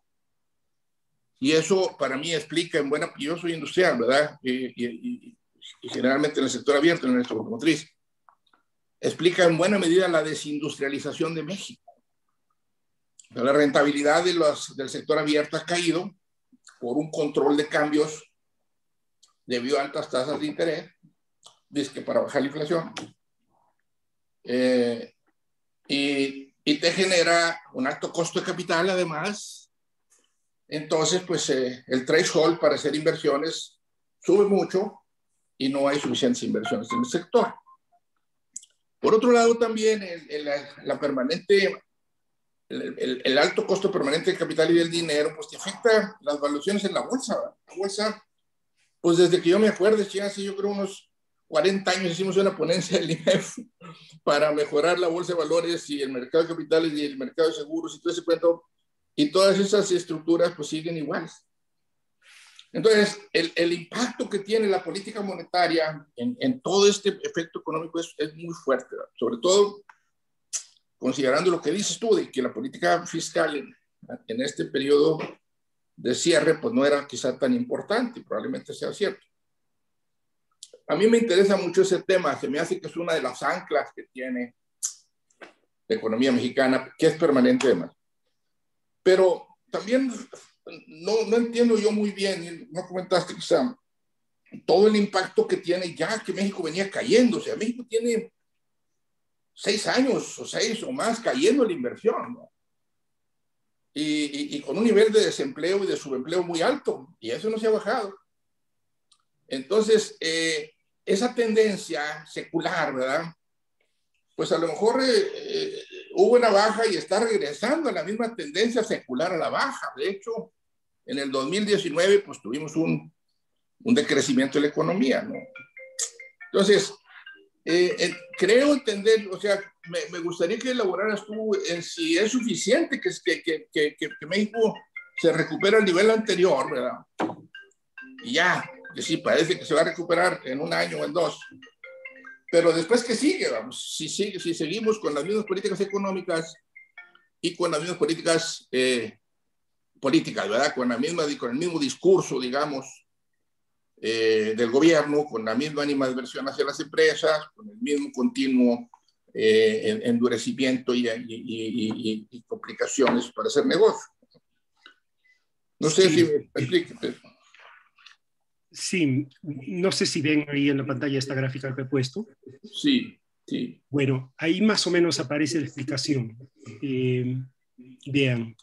Y eso para mí explica en buena... Yo soy industrial, ¿verdad? Y generalmente en el sector abierto, en el sector automotriz. Explica en buena medida la desindustrialización de México. La rentabilidad del sector abierto ha caído por un control de cambios debido a altas tasas de interés, dice para bajar la inflación, y te genera un alto costo de capital además. Entonces, pues el threshold para hacer inversiones sube mucho y no hay suficientes inversiones en el sector. Por otro lado, también el alto costo permanente del capital y del dinero, pues te afecta las valuaciones en la bolsa, ¿verdad? La bolsa, pues desde que yo me acuerdo, ya hace yo creo unos 40 años hicimos una ponencia del IMEF para mejorar la bolsa de valores y el mercado de capitales y el mercado de seguros y todo ese cuento, y todas esas estructuras pues siguen iguales. Entonces, el impacto que tiene la política monetaria en todo este efecto económico es muy fuerte, ¿verdad? Sobre todo considerando lo que dices tú, de que la política fiscal en este periodo de cierre pues no era quizá tan importante, probablemente sea cierto. A mí me interesa mucho ese tema, se me hace que es una de las anclas que tiene la economía mexicana, que es permanente además. Pero también no entiendo yo muy bien, no comentaste quizá, todo el impacto que tiene ya que México venía cayendo. O sea, México tiene 6 años o 6 o más cayendo la inversión, ¿no? Y con un nivel de desempleo y de subempleo muy alto, y eso no se ha bajado. Entonces, esa tendencia secular, ¿verdad? Pues a lo mejor hubo una baja y está regresando a la misma tendencia secular a la baja. De hecho, en el 2019, pues tuvimos un decrecimiento de la economía, ¿no? Entonces, creo entender, o sea, me gustaría que elaboraras tú en si es suficiente que México se recupere al nivel anterior, ¿verdad? Y ya, que sí, parece que se va a recuperar en 1 año o en 2. Pero después, ¿qué sigue? Vamos, si seguimos con las mismas políticas económicas y con las mismas políticas políticas, ¿verdad? Con el mismo discurso, digamos, del gobierno, con la misma animadversión hacia las empresas, con el mismo continuo endurecimiento y complicaciones para hacer negocio. No sé si me explique. Sí, no sé si ven ahí en la pantalla esta gráfica que he puesto. Sí, sí. Bueno, ahí más o menos aparece la explicación. Vean,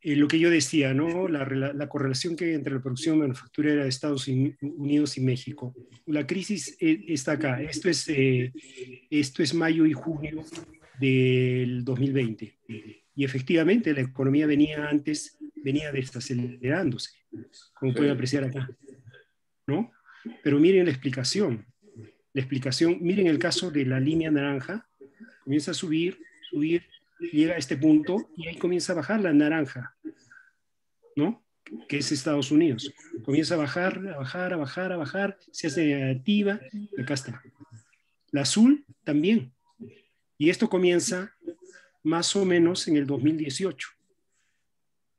lo que yo decía, ¿no? La correlación que hay entre la producción manufacturera de Estados Unidos y México. La crisis está acá. Esto es mayo y junio del 2020. Y efectivamente la economía venía desacelerándose, como pueden apreciar acá, ¿no? Pero miren la explicación. Miren el caso de la línea naranja, comienza a subir, llega a este punto y ahí comienza a bajar la naranja, ¿no? Que es Estados Unidos. Comienza a bajar, se hace negativa, y acá está. La azul también. Y esto comienza más o menos en el 2018.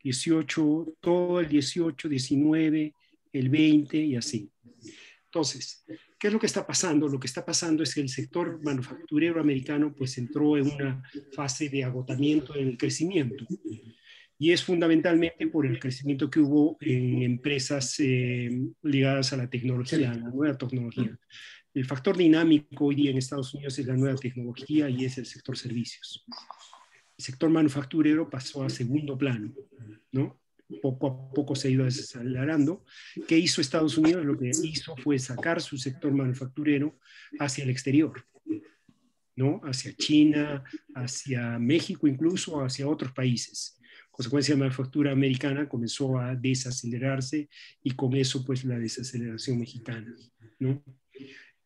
18, todo el 18, 19, el 20 y así. Entonces, ¿qué es lo que está pasando? Lo que está pasando es que el sector manufacturero americano pues entró en una fase de agotamiento en el crecimiento. Y es fundamentalmente por el crecimiento que hubo en empresas ligadas a la tecnología, a la nueva tecnología. El factor dinámico hoy día en Estados Unidos es la nueva tecnología y es el sector servicios. El sector manufacturero pasó a segundo plano, ¿no? Poco a poco se ha ido desacelerando. ¿Qué hizo Estados Unidos? Lo que hizo fue sacar su sector manufacturero hacia el exterior, ¿no? Hacia China, hacia México incluso, hacia otros países. Consecuencia, la manufactura americana comenzó a desacelerarse y con eso pues la desaceleración mexicana, ¿no?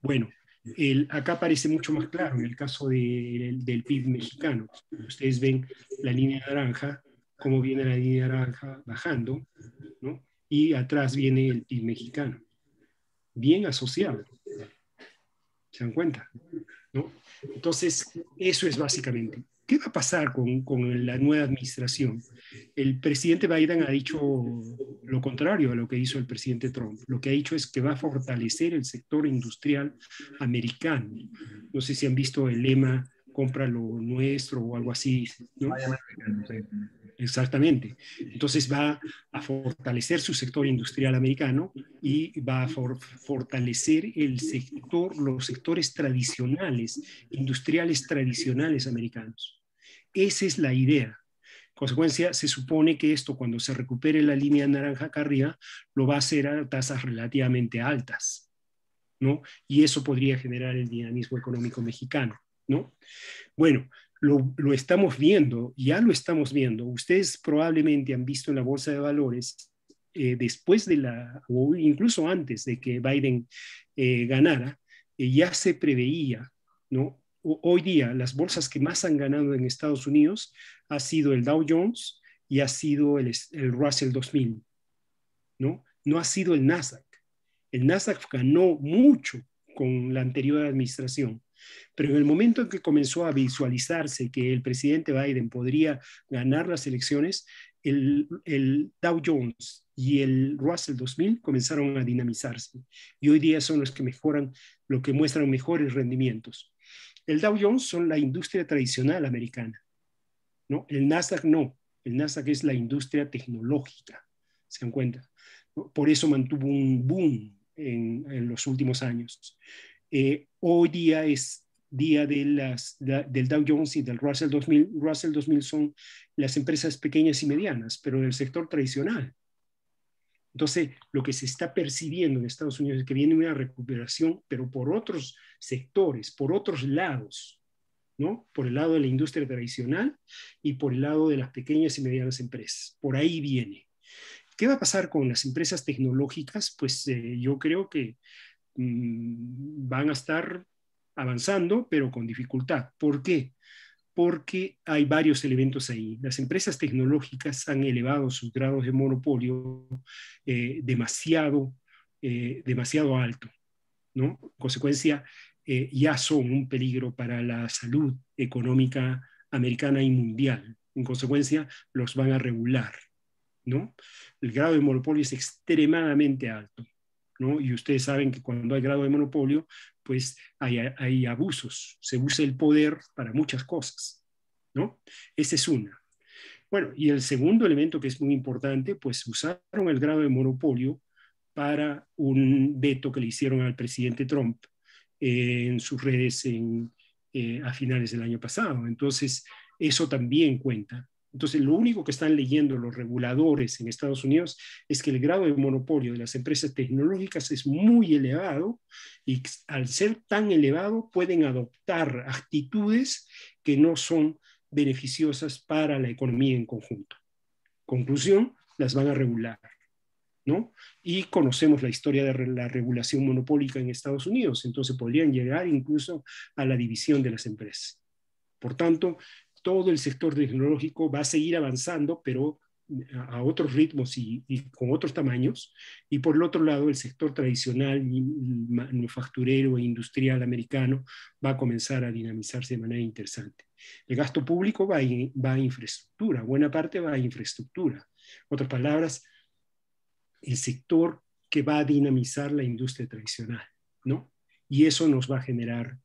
Bueno, acá aparece mucho más claro en el caso del PIB mexicano. Ustedes ven la línea naranja, cómo viene la línea naranja bajando, ¿no? Y atrás viene el PIB mexicano. Bien asociado. ¿Se dan cuenta? ¿No? Entonces, eso es básicamente. ¿Qué va a pasar con la nueva administración? El presidente Biden ha dicho lo contrario a lo que hizo el presidente Trump. Lo que ha dicho es que va a fortalecer el sector industrial americano. No sé si han visto el lema, compra lo nuestro o algo así, ¿no? Exactamente. Entonces va a fortalecer su sector industrial americano y va a fortalecer los sectores tradicionales, industriales tradicionales americanos. Esa es la idea. Consecuencia, se supone que esto, cuando se recupere la línea naranja acá arriba, lo va a hacer a tasas relativamente altas, ¿no? Y eso podría generar el dinamismo económico mexicano, ¿no? Bueno, lo estamos viendo, ya lo estamos viendo. Ustedes probablemente han visto en la bolsa de valores, después o incluso antes de que Biden ganara, ya se preveía, ¿no? Hoy día las bolsas que más han ganado en Estados Unidos ha sido el Dow Jones y ha sido el Russell 2000, ¿no? No ha sido el Nasdaq. El Nasdaq ganó mucho con la anterior administración. Pero en el momento en que comenzó a visualizarse que el presidente Biden podría ganar las elecciones, el Dow Jones y el Russell 2000 comenzaron a dinamizarse. Y hoy día son los que muestran mejores rendimientos. El Dow Jones son la industria tradicional americana, ¿no? El Nasdaq no. El Nasdaq es la industria tecnológica, ¿se dan cuenta? ¿No? Por eso mantuvo un boom en los últimos años. Hoy día es día del Dow Jones y del Russell 2000. Russell 2000 son las empresas pequeñas y medianas, pero del sector tradicional. Entonces, lo que se está percibiendo en Estados Unidos es que viene una recuperación, pero por otros sectores, por otros lados, ¿no? Por el lado de la industria tradicional y por el lado de las pequeñas y medianas empresas. Por ahí viene. ¿Qué va a pasar con las empresas tecnológicas? Pues yo creo que van a estar avanzando, pero con dificultad. ¿Por qué? Porque hay varios elementos ahí. Las empresas tecnológicas han elevado sus grados de monopolio demasiado alto, ¿no? En consecuencia, ya son un peligro para la salud económica americana y mundial. En consecuencia, los van a regular, ¿no? El grado de monopolio es extremadamente alto, ¿no? Y ustedes saben que cuando hay grado de monopolio, pues hay abusos, se usa el poder para muchas cosas, ¿no? Esa es una. Bueno, y el segundo elemento que es muy importante, pues usaron el grado de monopolio para un veto que le hicieron al presidente Trump en sus redes a finales del año pasado. Entonces, eso también cuenta. Entonces, lo único que están leyendo los reguladores en Estados Unidos es que el grado de monopolio de las empresas tecnológicas es muy elevado y al ser tan elevado pueden adoptar actitudes que no son beneficiosas para la economía en conjunto. Conclusión, las van a regular, ¿no? Y conocemos la historia de la regulación monopólica en Estados Unidos, entonces podrían llegar incluso a la división de las empresas. Por tanto, todo el sector tecnológico va a seguir avanzando, pero a otros ritmos y con otros tamaños, y por el otro lado el sector tradicional manufacturero e industrial americano va a comenzar a dinamizarse de manera interesante. El gasto público va a infraestructura, buena parte va a infraestructura. En otras palabras, el sector que va a dinamizar la industria tradicional, ¿no? Y eso nos va a generar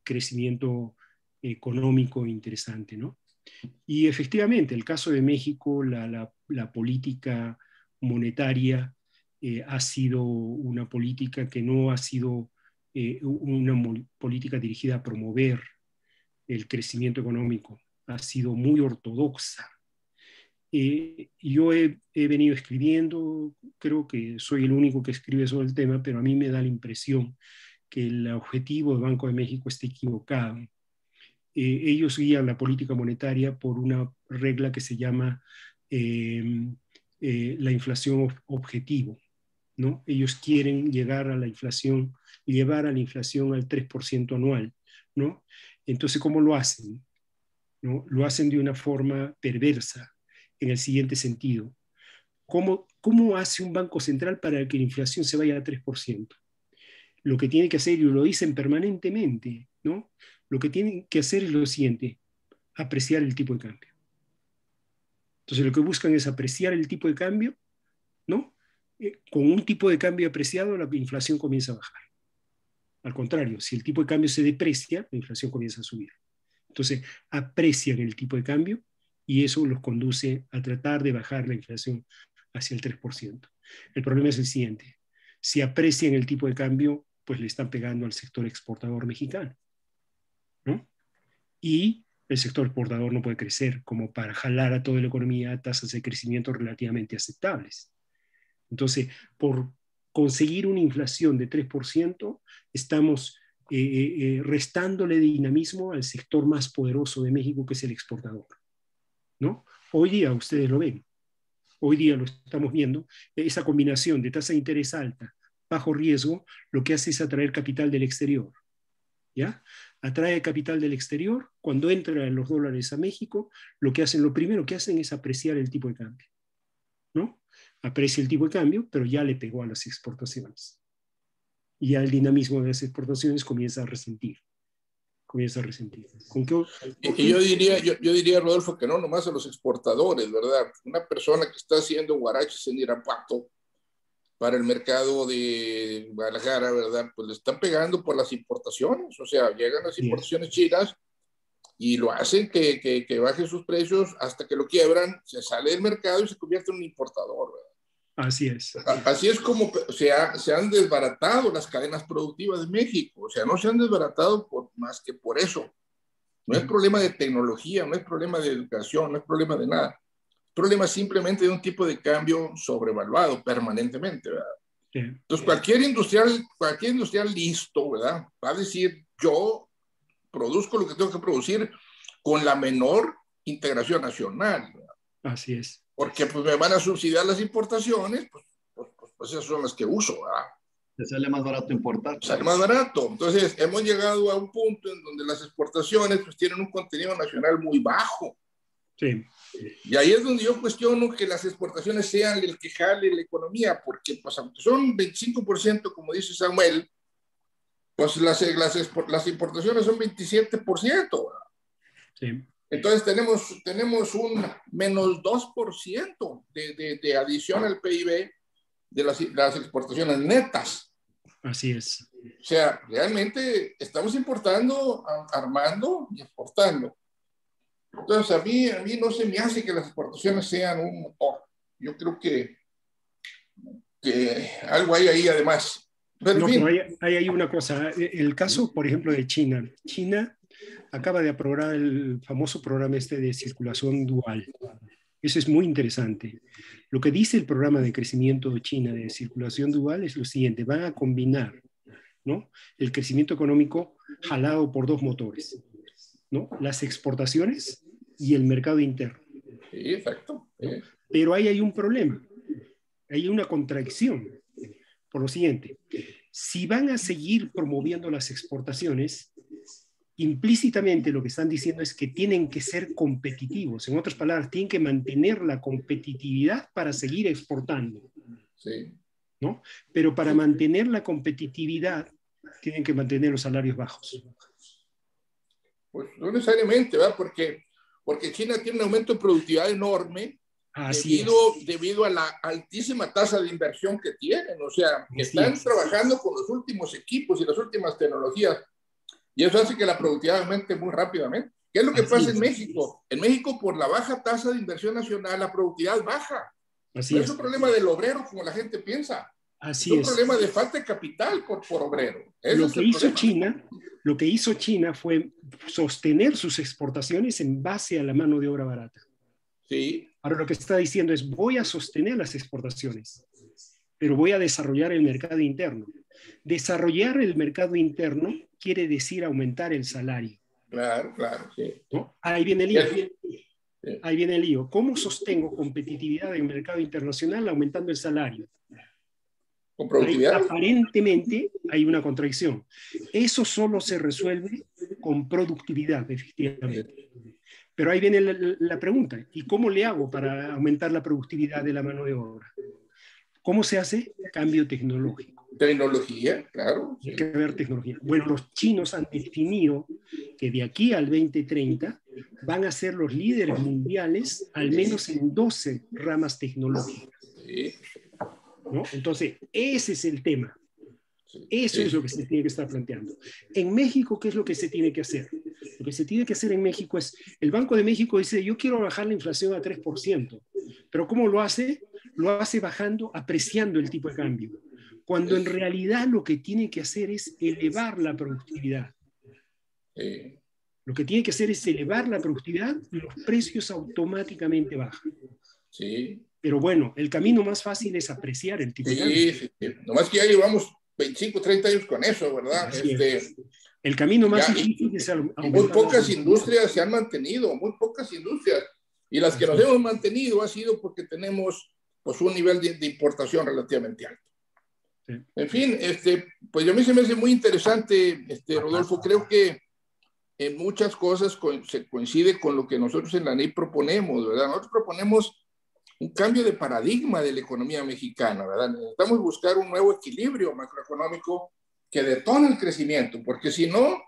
crecimiento económico interesante, ¿no? Y efectivamente, el caso de México, la política monetaria ha sido una política que no ha sido una política dirigida a promover el crecimiento económico, ha sido muy ortodoxa. Yo he venido escribiendo, creo que soy el único que escribe sobre el tema, pero a mí me da la impresión que el objetivo del Banco de México está equivocado. Ellos guían la política monetaria por una regla que se llama la inflación objetivo, ¿no? Ellos quieren llevar a la inflación al 3% anual, ¿no? Entonces, ¿cómo lo hacen? ¿No? Lo hacen de una forma perversa, en el siguiente sentido. ¿Cómo hace un banco central para que la inflación se vaya a 3%? Lo que tiene que hacer, y lo dicen permanentemente, ¿no? Lo que tienen que hacer es lo siguiente: apreciar el tipo de cambio. Entonces, lo que buscan es apreciar el tipo de cambio, ¿no? Con un tipo de cambio apreciado, la inflación comienza a bajar. Al contrario, si el tipo de cambio se deprecia, la inflación comienza a subir. Entonces, aprecian el tipo de cambio y eso los conduce a tratar de bajar la inflación hacia el 3%. El problema es el siguiente: si aprecian el tipo de cambio, pues le están pegando al sector exportador mexicano, ¿no? Y el sector exportador no puede crecer como para jalar a toda la economía a tasas de crecimiento relativamente aceptables. Entonces, por conseguir una inflación de 3%, estamos restándole dinamismo al sector más poderoso de México, que es el exportador, ¿no? Hoy día ustedes lo ven, hoy día lo estamos viendo, esa combinación de tasa de interés alta, bajo riesgo, lo que hace es atraer capital del exterior, ¿ya? Atrae capital del exterior, cuando entran los dólares a México, lo primero que hacen es apreciar el tipo de cambio, ¿no? Aprecia el tipo de cambio, pero ya le pegó a las exportaciones. Y ya el dinamismo de las exportaciones comienza a resentir. Y yo diría, Rodolfo, que no nomás a los exportadores, ¿verdad? Una persona que está haciendo guaraches en Irapuato para el mercado de Guadalajara, ¿verdad? Pues le están pegando por las importaciones, o sea, llegan las importaciones chinas y lo hacen que bajen sus precios hasta que lo quiebran, se sale del mercado y se convierte en un importador, ¿verdad? Así es. Así es como se han desbaratado las cadenas productivas de México, o sea, no se han desbaratado más que por eso. No es problema de tecnología, no es problema de educación, no es problema de nada. Es problema simplemente de un tipo de cambio sobrevaluado permanentemente, ¿verdad? Sí. Entonces, cualquier industrial listo, ¿verdad? Va a decir, yo produzco lo que tengo que producir con la menor integración nacional, ¿verdad? Así es. Porque pues me van a subsidiar las importaciones, pues esas son las que uso, ¿verdad? Te sale más barato importar. Sale más barato. Entonces, hemos llegado a un punto en donde las exportaciones pues tienen un contenido nacional muy bajo. Sí. Y ahí es donde yo cuestiono que las exportaciones sean el que jale la economía, porque pues aunque son 25%, como dice Samuel, pues las importaciones son 27%, ¿verdad? Sí. Entonces tenemos un menos 2% de adición al PIB de las exportaciones netas. Así es. O sea, realmente estamos importando, armando y exportando. Entonces, a mí no se me hace que las exportaciones sean un motor. Yo creo que algo hay ahí además. Pero, no, en fin. pero hay ahí una cosa. El caso, por ejemplo, de China. China acaba de aprobar el famoso programa este de circulación dual. Eso es muy interesante. Lo que dice el programa de crecimiento de China de circulación dual es lo siguiente: van a combinar, ¿no?, el crecimiento económico jalado por dos motores, ¿no?, las exportaciones y el mercado interno. Sí, exacto. Sí. ¿No? Pero ahí hay un problema, hay una contradicción. Por lo siguiente, si van a seguir promoviendo las exportaciones, implícitamente lo que están diciendo es que tienen que ser competitivos. En otras palabras, tienen que mantener la competitividad para seguir exportando. Sí. ¿No? Pero para mantener la competitividad tienen que mantener los salarios bajos. Pues no necesariamente, ¿verdad? Porque China tiene un aumento de productividad enorme debido a la altísima tasa de inversión que tienen. O sea, están trabajando con los últimos equipos y las últimas tecnologías. Y eso hace que la productividad aumente muy rápidamente. ¿Qué es lo que pasa en México? En México, por la baja tasa de inversión nacional, la productividad baja. No es un problema del obrero, como la gente piensa. Es un problema de falta de capital por obrero. Lo que hizo China fue sostener sus exportaciones en base a la mano de obra barata. Sí. Ahora lo que está diciendo es: voy a sostener las exportaciones, pero voy a desarrollar el mercado interno. Desarrollar el mercado interno quiere decir aumentar el salario. Claro, sí. ¿No? Ahí viene el lío. Sí. Ahí viene el lío. ¿Cómo sostengo competitividad en el mercado internacional aumentando el salario? ¿Con productividad? Ahí, aparentemente hay una contradicción. Eso solo se resuelve con productividad, efectivamente. Pero ahí viene la pregunta: ¿y cómo le hago para aumentar la productividad de la mano de obra? ¿Cómo se hace? Cambio tecnológico. Tecnología, claro. Hay que ver tecnología. Bueno, los chinos han definido que de aquí al 2030 van a ser los líderes mundiales al menos en 12 ramas tecnológicas. Sí. ¿No? Entonces, ese es el tema. Eso es lo que se tiene que estar planteando. En México, ¿qué es lo que se tiene que hacer? Lo que se tiene que hacer en México es: el Banco de México dice, yo quiero bajar la inflación a 3%. ¿Pero cómo lo hace? Lo hace bajando, apreciando el tipo de cambio. Cuando en realidad lo que tiene que hacer es elevar la productividad. Lo que tiene que hacer es elevar la productividad y los precios automáticamente bajan. Sí. Pero bueno, el camino más fácil es apreciar el tipo de cambio. Sí. Nomás que ya llevamos 25, 30 años con eso, ¿verdad? El camino más difícil es aumentar. Muy pocas industrias se han mantenido, muy pocas industrias. Y las que nos hemos mantenido ha sido porque tenemos pues, un nivel de importación relativamente alto. Sí. En fin, pues a mí se me hace muy interesante, Rodolfo. Creo que en muchas cosas se coincide con lo que nosotros en la NEI proponemos, ¿verdad? Nosotros proponemos un cambio de paradigma de la economía mexicana, ¿verdad? Necesitamos buscar un nuevo equilibrio macroeconómico que detone el crecimiento, porque si no,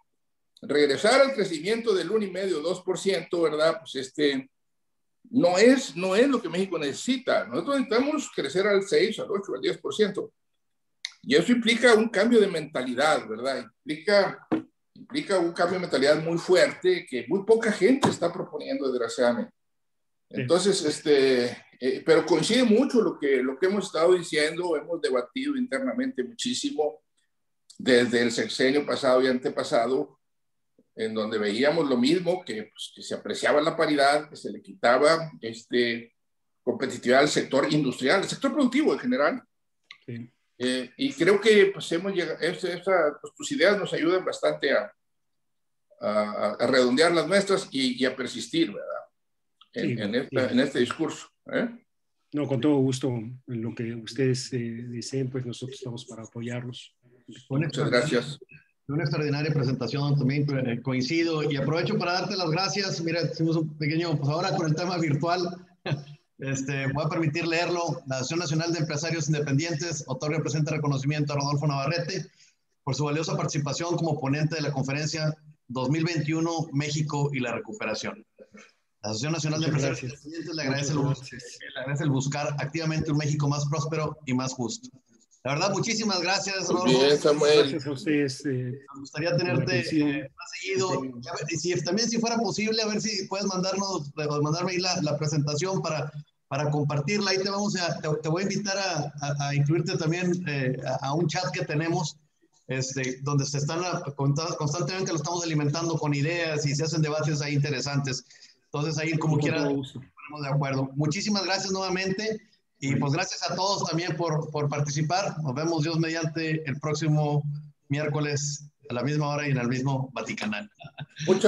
regresar al crecimiento del 1,5%, 2%, ¿verdad? Pues no es lo que México necesita. Nosotros necesitamos crecer al 6, al 8, al 10%. Y eso implica un cambio de mentalidad, ¿verdad? Implica un cambio de mentalidad muy fuerte que muy poca gente está proponiendo, desgraciadamente. Entonces, pero coincide mucho lo que hemos estado diciendo, hemos debatido internamente muchísimo desde el sexenio pasado y antepasado, en donde veíamos lo mismo, que se apreciaba la paridad, que se le quitaba competitividad al sector industrial, al sector productivo en general. Sí. Y creo que pues, hemos llegado, tus ideas nos ayudan bastante a redondear las nuestras y a persistir, ¿verdad? En este discurso. No, con todo gusto. En lo que ustedes deseen, pues nosotros estamos para apoyarlos. Muchas gracias. Una extraordinaria presentación, también coincido y aprovecho para darte las gracias. Mira, hicimos un pequeño, pues ahora con el tema virtual, voy a permitir leerlo. La Asociación Nacional de Empresarios Independientes otorga presente reconocimiento a Rodolfo Navarrete por su valiosa participación como ponente de la conferencia 2021 México y la recuperación. La Asociación Nacional de Empresarios Independientes le agradece el buscar activamente un México más próspero y más justo. La verdad, muchísimas gracias, Rodolfo. Bien, Samuel. Gracias a ustedes. Nos gustaría tenerte más seguido. Y si fuera posible, a ver si puedes mandarme ahí la presentación para compartirla. Ahí te voy a invitar a incluirte también a un chat que tenemos, donde se están constantemente lo estamos alimentando con ideas y se hacen debates ahí interesantes. Entonces ahí como quiera, nos ponemos de acuerdo. Muchísimas gracias nuevamente. Y pues gracias a todos también por participar. Nos vemos, Dios mediante, el próximo miércoles a la misma hora y en el mismo Vaticanal. Muchas